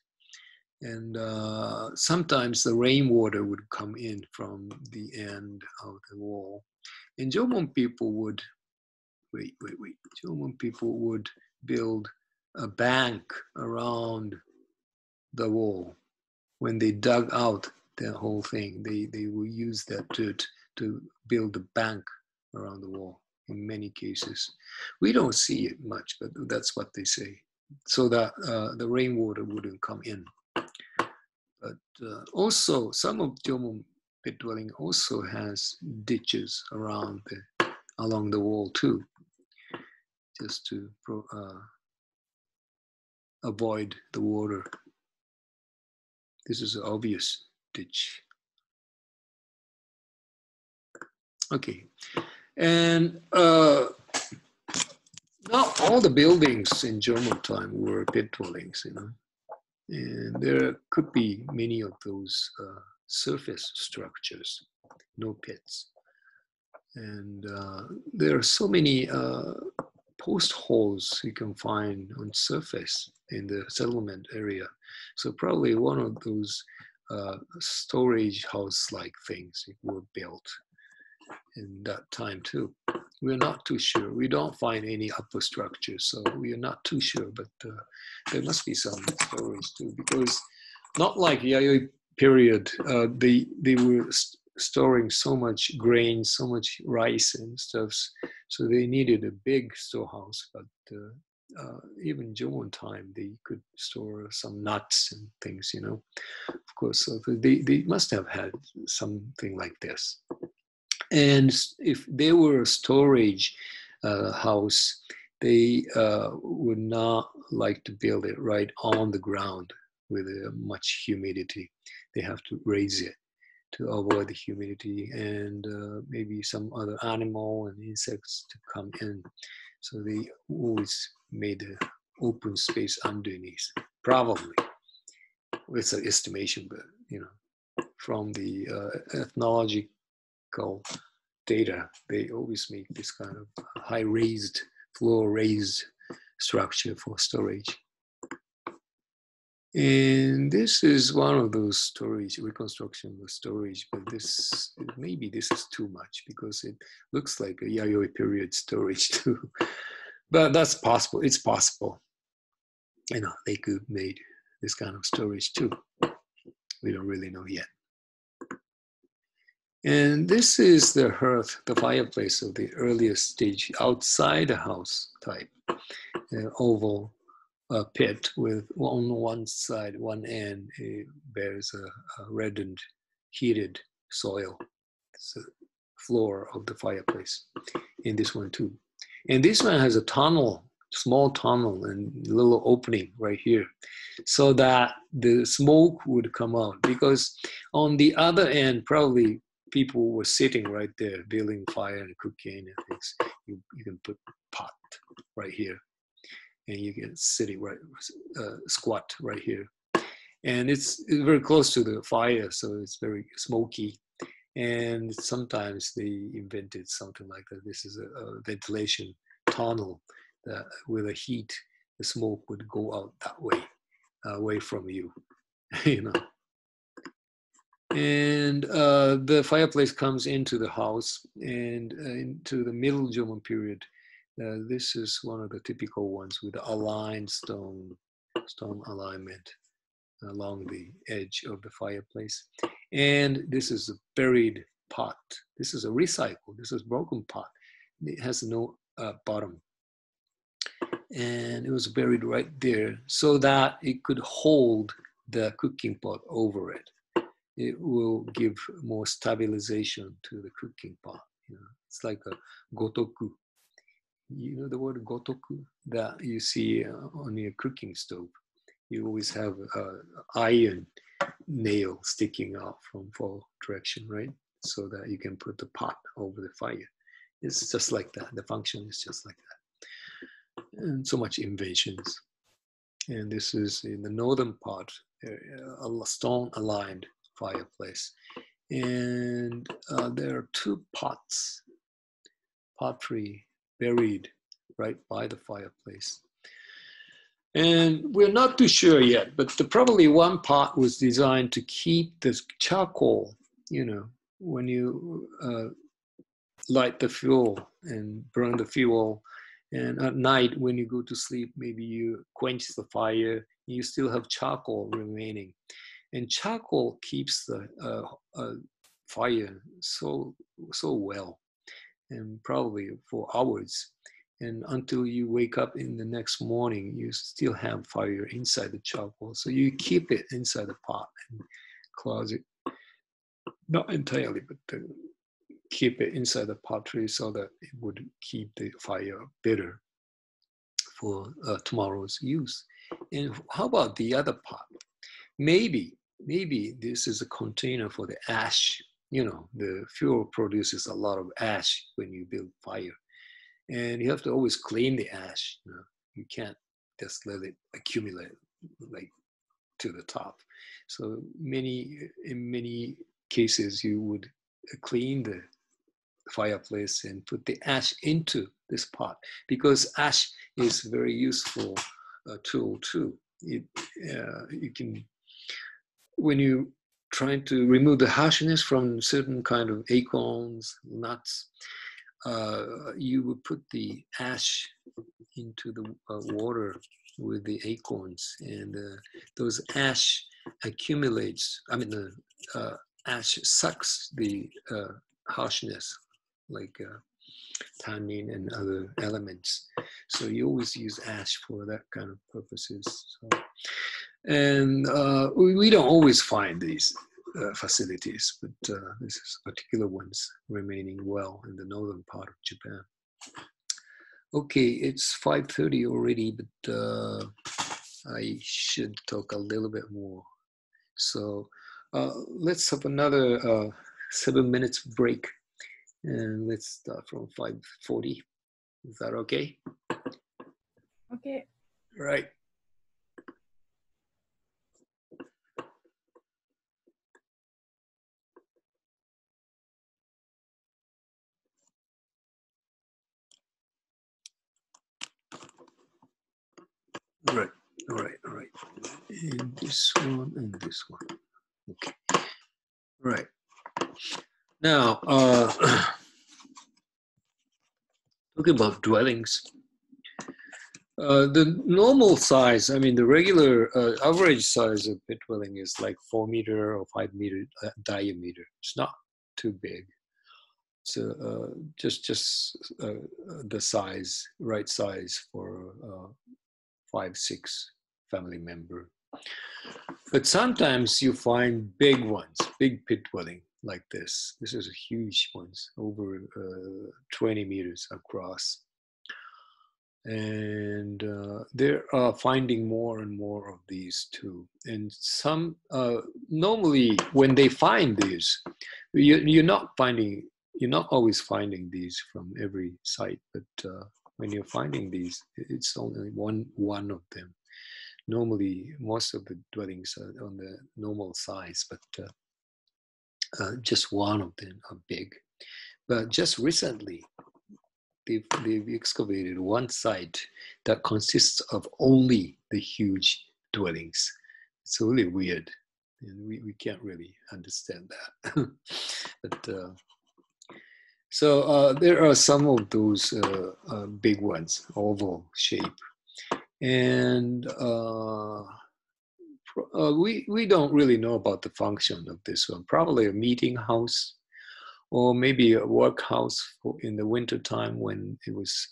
And sometimes the rainwater would come in from the end of the wall. And Jomon people would, Jomon people would build a bank around the wall. When they dug out the whole thing, they will use that dirt to build a bank around the wall in many cases. We don't see it much, but that's what they say, so that the rainwater wouldn't come in. But also, some of Jomon pit dwelling also has ditches along the wall too, just to avoid the water. This is an obvious ditch. Okay, and not all the buildings in German time were pit dwellings, you know, and there could be many of those surface structures, no pits, and there are so many post holes you can find on surface in the settlement area. So probably one of those storage house-like things were built in that time too. We're not too sure. We don't find any upper structures, so we are not too sure, but there must be some storage too, because not like Yayoi period, they were storing so much grain, so much rice and stuff, so they needed a big storehouse. But even Jomon time, they could store some nuts and things, you know, of course. So they must have had something like this. And if they were a storage house, they would not like to build it right on the ground with much humidity. They have to raise it to avoid the humidity and maybe some other animal and insects to come in. So they always made an open space underneath. Probably, it's an estimation, but you know, from the ethnological data, they always make this kind of high raised, floor raised structure for storage. And this is one of those storage, reconstruction of storage, but this, maybe this is too much because it looks like a Yayoi period storage too. But that's possible, it's possible. You know, they could have made this kind of storage too. We don't really know yet. And this is the hearth, the fireplace of the earliest stage, outside the house type, oval pit with on one side, one end, it bears a reddened, heated soil. It's the floor of the fireplace. In this one too. And this one has a tunnel, small tunnel and little opening right here, so that the smoke would come out. Because on the other end, probably people were sitting right there, building fire and cooking and things. You can put pot right here, and you can sit right, squat right here. And it's very close to the fire, so it's very smoky. And sometimes they invented something like that. This is a ventilation tunnel that, with a heat the smoke would go out that way, away from you, you know. And the fireplace comes into the house, and into the Middle German period. This is one of the typical ones with aligned stone alignment along the edge of the fireplace. And this is a buried pot. This is a recycle. This is a broken pot. It has no bottom. And it was buried right there so that it could hold the cooking pot over it. It will give more stabilization to the cooking pot. You know, it's like a gotoku. You know the word gotoku that you see on your cooking stove. You always have an iron nail sticking out from four direction, right? So that you can put the pot over the fire. It's just like that. The function is just like that. And so much inventions. And this is in the northern part, a stone aligned fireplace. And there are two pots, pottery buried right by the fireplace. And we're not too sure yet, but probably one pot was designed to keep this charcoal, you know, when you light the fuel and burn the fuel. And at night, when you go to sleep, maybe you quench the fire, you still have charcoal remaining. And charcoal keeps the fire so well, and probably for hours. And until you wake up in the next morning, you still have fire inside the charcoal. So you keep it inside the pot and closet, not entirely, but keep it inside the pottery so that it would keep the fire better for tomorrow's use. And how about the other pot? Maybe this is a container for the ash. You know, the fuel produces a lot of ash when you build fire. And you have to always clean the ash. You know? You can't just let it accumulate like to the top. So in many cases, you would clean the fireplace and put the ash into this pot, because ash is a very useful tool too. You can, when you trying to remove the harshness from certain kind of acorns, nuts, you would put the ash into the water with the acorns, and those ash accumulates. I mean, the ash sucks the harshness, like tannin and other elements. So you always use ash for that kind of purposes. So, and we don't always find these facilities, but this is particular ones remaining well in the northern part of Japan. Okay, it's 5:30 already, but I should talk a little bit more. So let's have another 7 minutes break, and let's start from 5:40. Is that okay? Okay. Right. Right, all right. And this one and this one. Okay. Right. Now, talking about dwellings. The normal size, I mean, the regular average size of pit dwelling is like 4 meter or 5 meter diameter. It's not too big. It's just the size, right size for 5, 6 family member. But sometimes you find big ones, big pit dwelling like this. This is a huge ones, over 20 meters across. And they are finding more and more of these too. And some, normally when they find these, you're not always finding these from every site, but when you're finding these, it's only one of them. Normally, most of the dwellings are on the normal size, but just one of them are big. But just recently, they've excavated one site that consists of only the huge dwellings. It's really weird, and we can't really understand that. But so there are some of those big ones, oval shape, and we don't really know about the function of this one. Probably a meeting house, or maybe a workhouse in the winter time when it was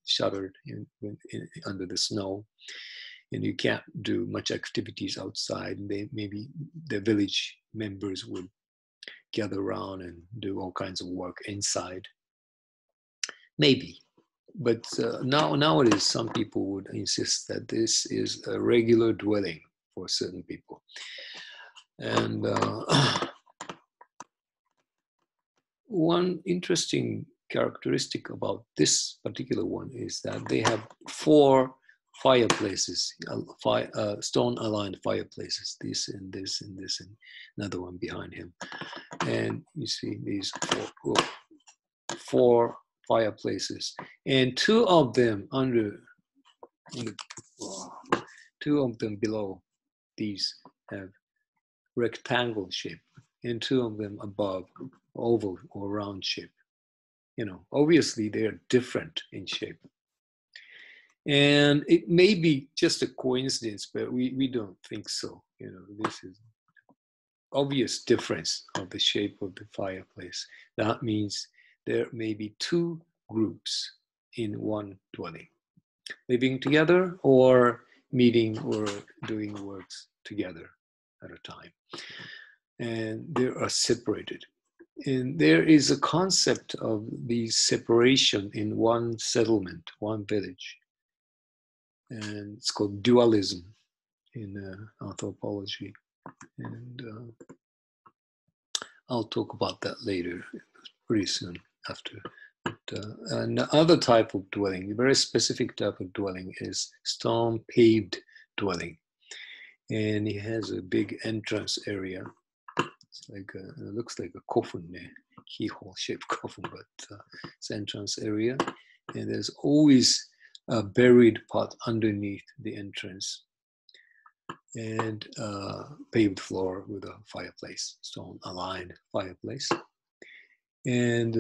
shuttered under the snow, and you can't do much activities outside. And maybe the village members would gather around and do all kinds of work inside. Maybe, but nowadays some people would insist that this is a regular dwelling for certain people, and one interesting characteristic about this particular one is that they have 4 fireplaces, stone-aligned fireplaces, this and this and this, and another one behind him. And you see these 4 fireplaces, and 2 of them two of them below these have rectangle shape, and 2 of them above oval or round shape. You know, obviously they're different in shape. And it may be just a coincidence, but we don't think so. You know, this is obvious difference of the shape of the fireplace. That means there may be 2 groups in one dwelling, living together or meeting or doing works together at a time. And they are separated. And there is a concept of the separation in one settlement, one village. And it's called dualism in anthropology. And I'll talk about that later, pretty soon after. But, another type of dwelling, a very specific type of dwelling, is stone paved dwelling. And it has a big entrance area. It's like it looks like a coffin, keyhole shaped coffin, but it's entrance area. And there's always a buried part underneath the entrance, and paved floor with a fireplace, stone aligned fireplace. And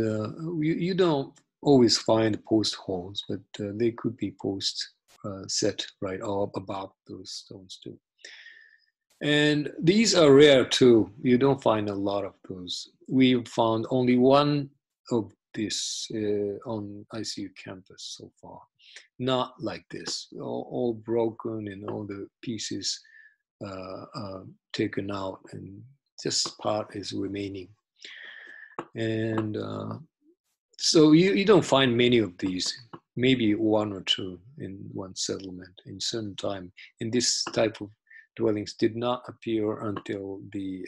you don't always find post holes, but they could be posts set right up above those stones too. And these are rare too. You don't find a lot of those. We've found only one of this on ICU campus so far. Not like this, all broken and all the pieces taken out, and just part is remaining. And so you don't find many of these, maybe 1 or 2 in one settlement in certain time. And this type of dwellings did not appear until the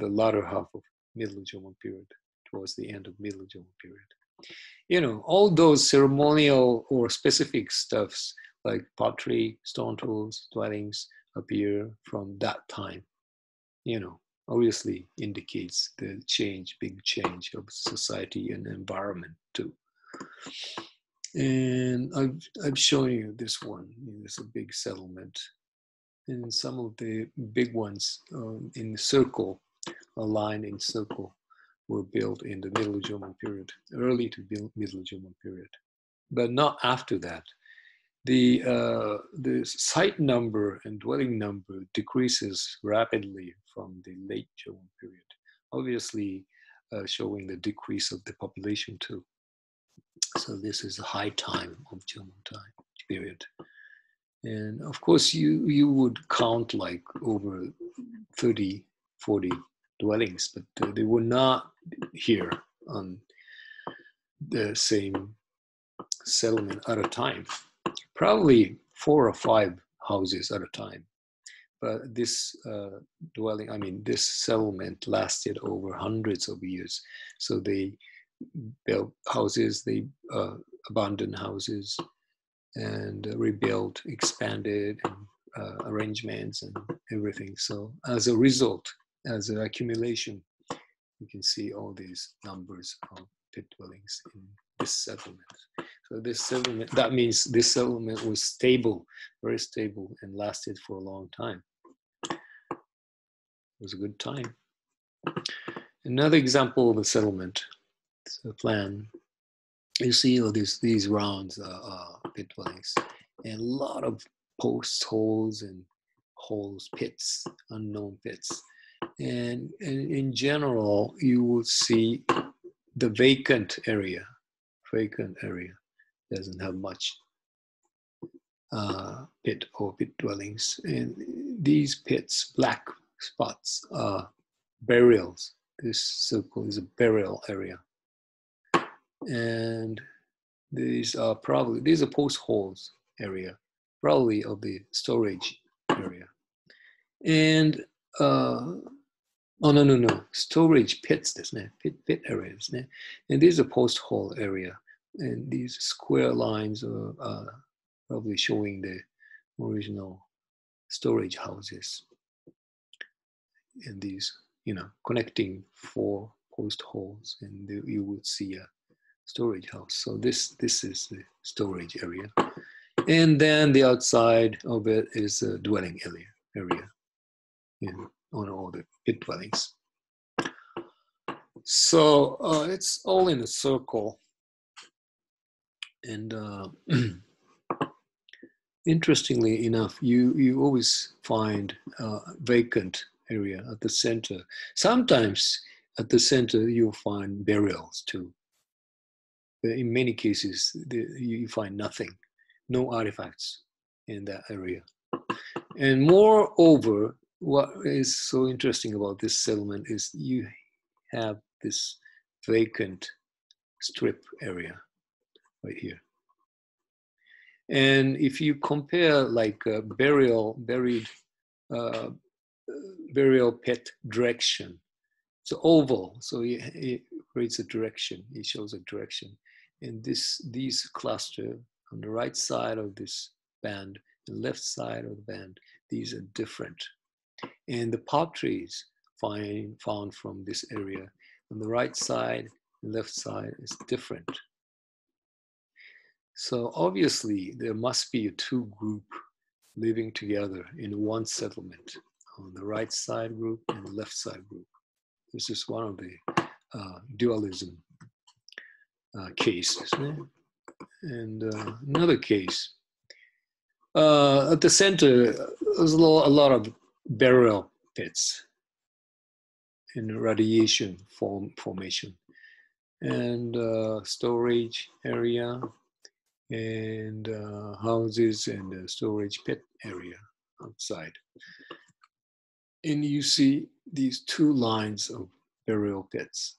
latter half of Middle Jomon period, towards the end of Middle Jomon period. You know, all those ceremonial or specific stuffs like pottery, stone tools, dwellings appear from that time. You know, obviously indicates the change, big change of society and environment too. And I've shown you this one. It's a big settlement. And some of the big ones in the circle, aligned in circle, were built in the Middle Jomon period, early to Middle Jomon period, but not after that. The site number and dwelling number decreases rapidly from the late Jomon period, obviously showing the decrease of the population too. So this is a high time of Jomon time period. And of course, you would count like over 30, 40 dwellings, but they were not here on the same settlement at a time. Probably 4 or 5 houses at a time. But this dwelling, I mean, this settlement lasted over hundreds of years. So they built houses, they abandoned houses, and rebuilt, expanded, and arrangements and everything. So as a result, as an accumulation, you can see all these numbers of pit dwellings in this settlement. So this settlement, that means this settlement was stable, very stable, and lasted for a long time. It was a good time. Another example of a settlement, it's a plan. You see all these rounds pit dwellings, and a lot of post holes and holes, pits, unknown pits. And in general, you will see the vacant area doesn't have much pit or pit dwellings. And these pits, black spots, are burials. This circle is a burial area. And these are post holes area, probably of the storage area. And storage pits, pit areas. And these are post hole area. And these square lines are probably showing the original storage houses. And these, connecting 4 post holes, and you would see a storage house. So this is the storage area. And then the outside of it is a dwelling area on all the pit dwellings. So it's all in a circle. And interestingly enough, you always find a vacant area at the center. Sometimes at the center you'll find burials too. But in many cases, you find nothing, no artifacts in that area. And moreover, what is so interesting about this settlement is you have this vacant strip area right here. And if you compare like a burial pit direction, it's oval, so it creates a direction. It shows a direction, and these cluster on the right side of this band, the left side of the band, these are different. And the potteries found from this area on the right side and left side is different. So obviously there must be a 2 group living together in one settlement, on the right side group and the left side group. This is one of the dualism cases. And another case, at the center, there's a lot of burial pits in radiation formation, and storage area, and houses, and storage pit area outside. And you see these 2 lines of burial pits.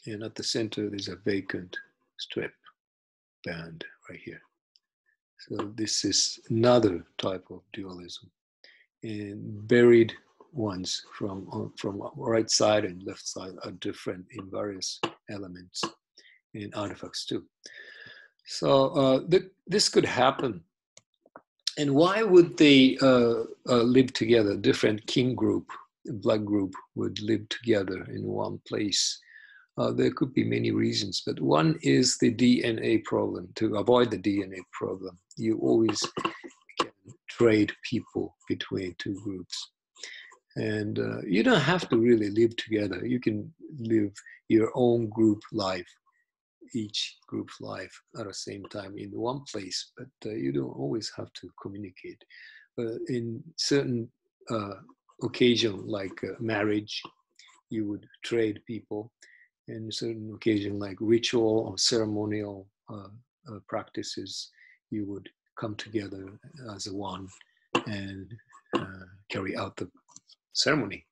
And at the center, there's a vacant strip band right here. So this is another type of dualism. And buried ones from right side and left side are different in various elements and artifacts too. So this could happen. And why would they live together? Different kin group, blood group would live together in one place. There could be many reasons, but one is the DNA problem. To avoid the DNA problem, you always can trade people between 2 groups. And you don't have to really live together. You can live your own group life, each group's life at the same time in one place, but you don't always have to communicate. In certain occasion, like marriage, you would trade people. In certain occasion, like ritual or ceremonial practices, you would come together as one and carry out the ceremony.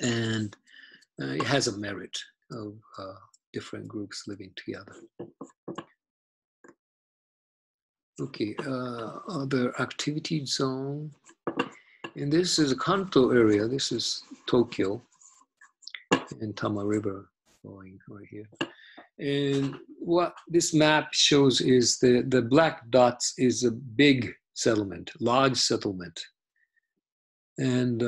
And it has a merit of different groups living together. Okay, other activity zone. And this is a Kanto area. This is Tokyo and Tama River flowing right here. And what this map shows is the black dots is a big settlement, large settlement. And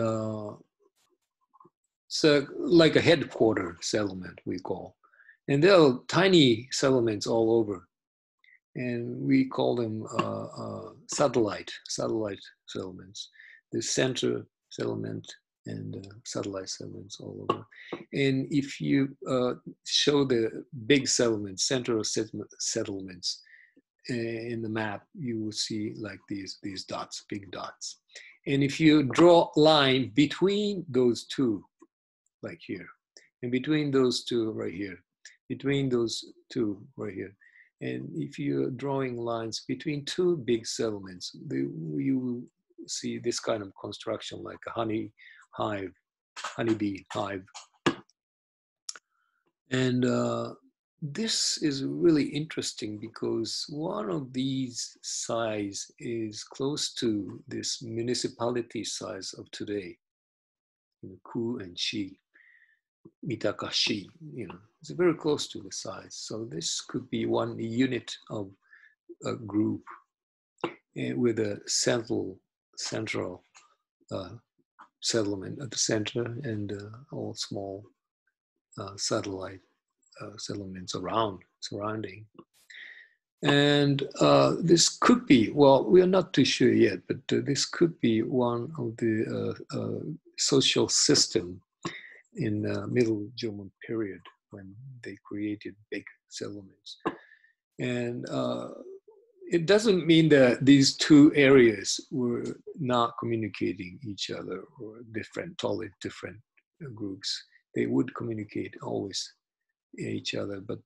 so like a headquarter settlement, we call. And there are tiny settlements all over. And we call them satellite settlements. The center settlement and satellite settlements all over. And if you show the big settlements, center of settlements in the map, you will see like these dots, big dots. And if you draw a line between those two, like here, and between those two right here, between those two right here, and if you're drawing lines between two big settlements, you will see this kind of construction like a honeybee hive. And this is really interesting because one of these size is close to this municipality size of today, Ku and Shi, Mitakashi, it's very close to the size. So this could be one unit of a group with a central settlement at the center and all small satellite settlements surrounding. And this could be, well, we are not too sure yet, but this could be one of the social system in the Middle German period when they created big settlements. And it doesn't mean that these two areas were not communicating each other or totally different groups. They would communicate always each other, but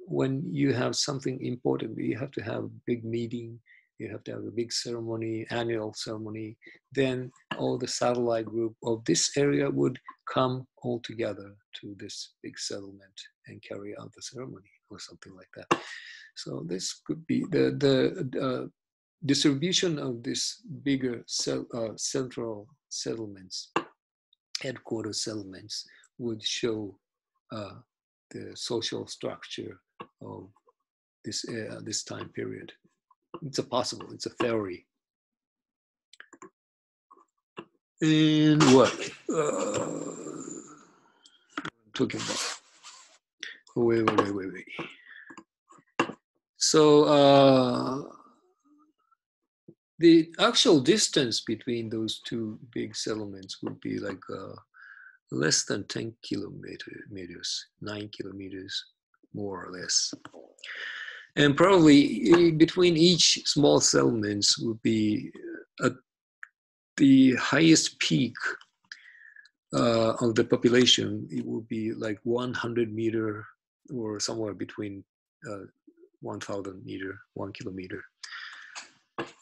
when you have something important, you have to have a big meeting, you have to have a big ceremony, annual ceremony, then all the satellite group of this area would come all together to this big settlement and carry out the ceremony or something like that. So this could be the distribution of this bigger central settlements, headquarters settlements, would show the social structure of this time period. It's it's a theory. And what I'm talking about? Wait. So the actual distance between those two big settlements would be like less than 10 kilometers, 9 kilometers, more or less. And probably between each small settlements would be at the highest peak of the population, it would be like 100 meter or somewhere between 1,000 meter, 1 kilometer.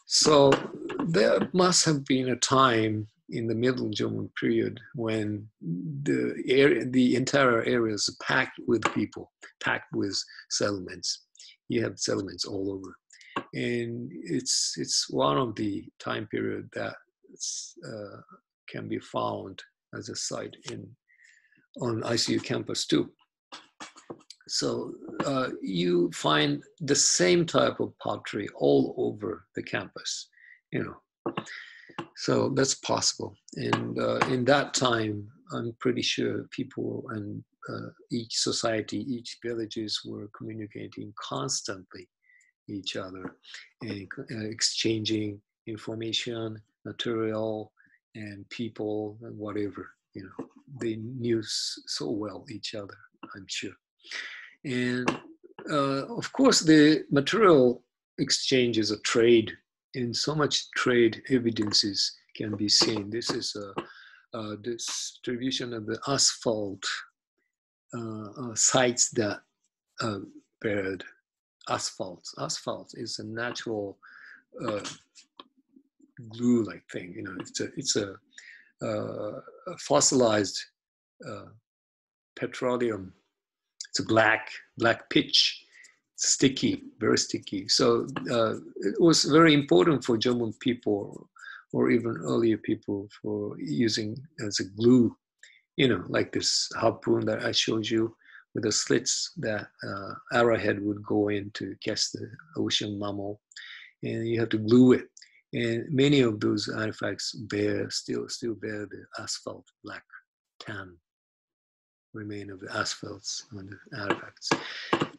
So there must have been a time in the Middle German period when the entire area is packed with people, packed with settlements. You have settlements all over, and it's one of the time period that can be found as a site on ICU campus too. So you find the same type of pottery all over the campus, So that's possible. And in that time, I'm pretty sure people and each society, each villages were communicating constantly each other and exchanging information, material, and people, and whatever. They knew so well each other, I'm sure. And of course, the material exchange is a trade, and so much trade evidences can be seen. This is a distribution of the asphalt sites that bared asphalt. Asphalt is a natural glue-like thing. It's a fossilized petroleum. It's a black pitch, sticky, very sticky. So it was very important for German people, or even earlier people, for using as a glue. Like this harpoon that I showed you with the slits that arrowhead would go in to catch the ocean mammal, and you have to glue it. And many of those artifacts still bear the asphalt black tan. remain of the asphalts and the artifacts.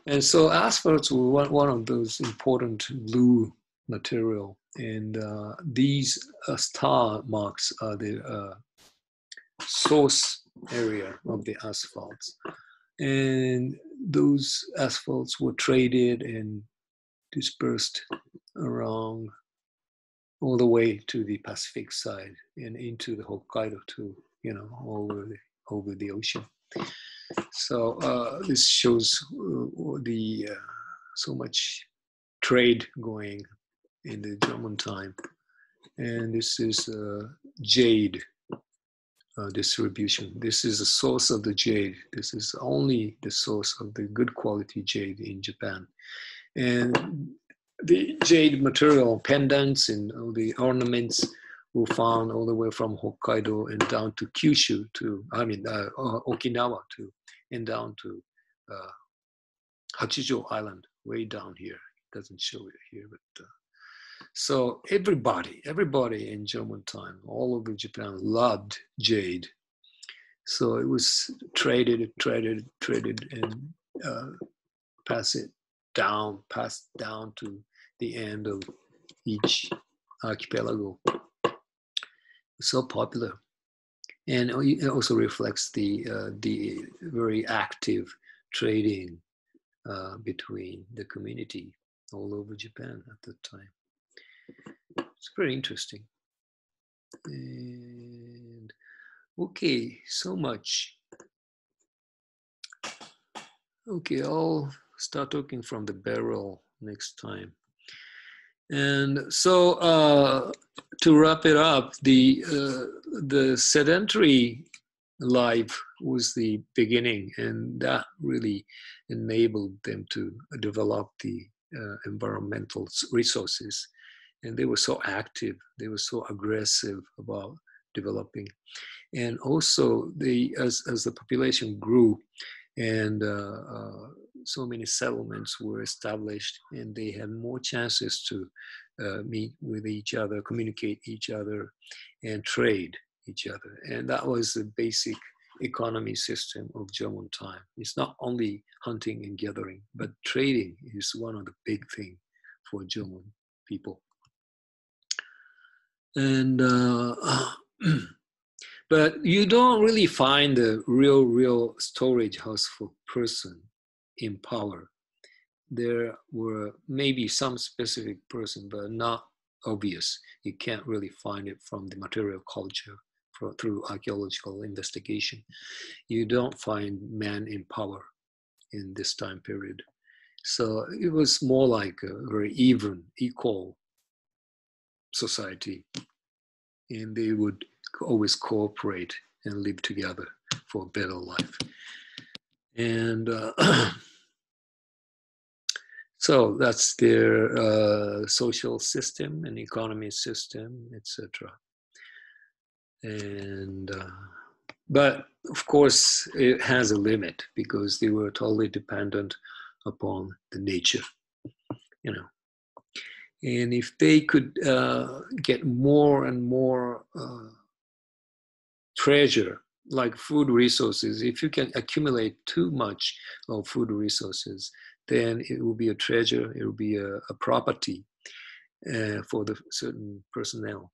And so asphalts were one of those important blue material. And these star marks are the source area of the asphalts. And those asphalts were traded and dispersed around all the way to the Pacific side and into the Hokkaido too, you know, over the ocean. So this shows the so much trade going in the German time. And this is jade distribution. This is the source of the jade. This is only the source of the good quality jade in Japan. And the jade material, pendants and all the ornaments were found all the way from Hokkaido and down to Kyushu to, Okinawa to, and down to Hachijo Island, way down here. It doesn't show it here, but so everybody in German time, all over Japan loved jade. So it was traded, and passed down to the end of each archipelago. So popular, and it also reflects the very active trading between the community all over Japan at that time. It's very interesting. And okay, so much. Okay, I'll start talking from the barrel next time. And so to wrap it up, the sedentary life was the beginning, and that really enabled them to develop the environmental resources. And they were so active, they were so aggressive about developing. And also, as the population grew, and so many settlements were established, and they had more chances to meet with each other, communicate each other, and trade each other. And that was the basic economy system of German time. It's not only hunting and gathering, but trading is one of the big things for German people. And but you don't really find a real storage house for person in power. There were maybe some specific person, but not obvious. You can't really find it from the material culture through archaeological investigation. You don't find man in power in this time period. So it was more like a very equal society, and they would always cooperate and live together for a better life. And so that's their social system and economy system, etc. And but of course it has a limit, because they were totally dependent upon the nature, you know. And if they could get more and more treasure, like food resources, if you can accumulate too much of food resources, then it will be a treasure, it will be a property for the certain personnel.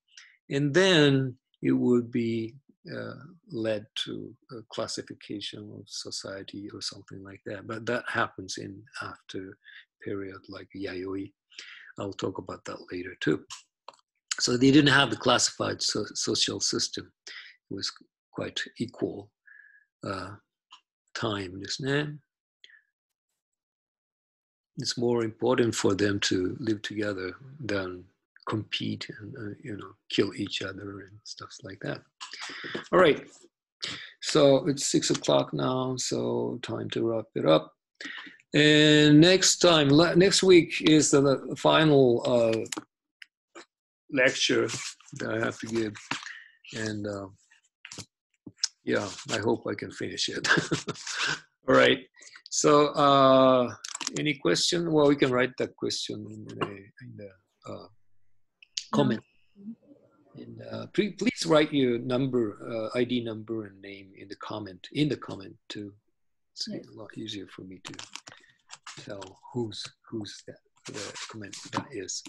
And then it would be led to a classification of society or something like that. But that happens in after period like Yayoi. I'll talk about that later too. So they didn't have the classified social system. It was quite equal time, isn't it? It's more important for them to live together than compete and kill each other and stuff like that. All right, so it's 6 o'clock now, so time to wrap it up. And next week is the final lecture that I have to give, and yeah, I hope I can finish it. All right, so any question? Well, we can write that question in the comment. And please write your number, ID number and name in the comment too. It's Yes. a lot easier for me to tell who's that the comment that is.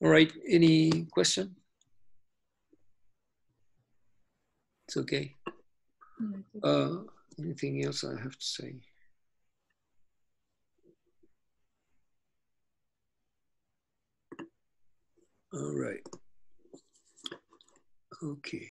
All right, any question? It's okay. No, it's okay. Anything else I have to say? All right. Okay.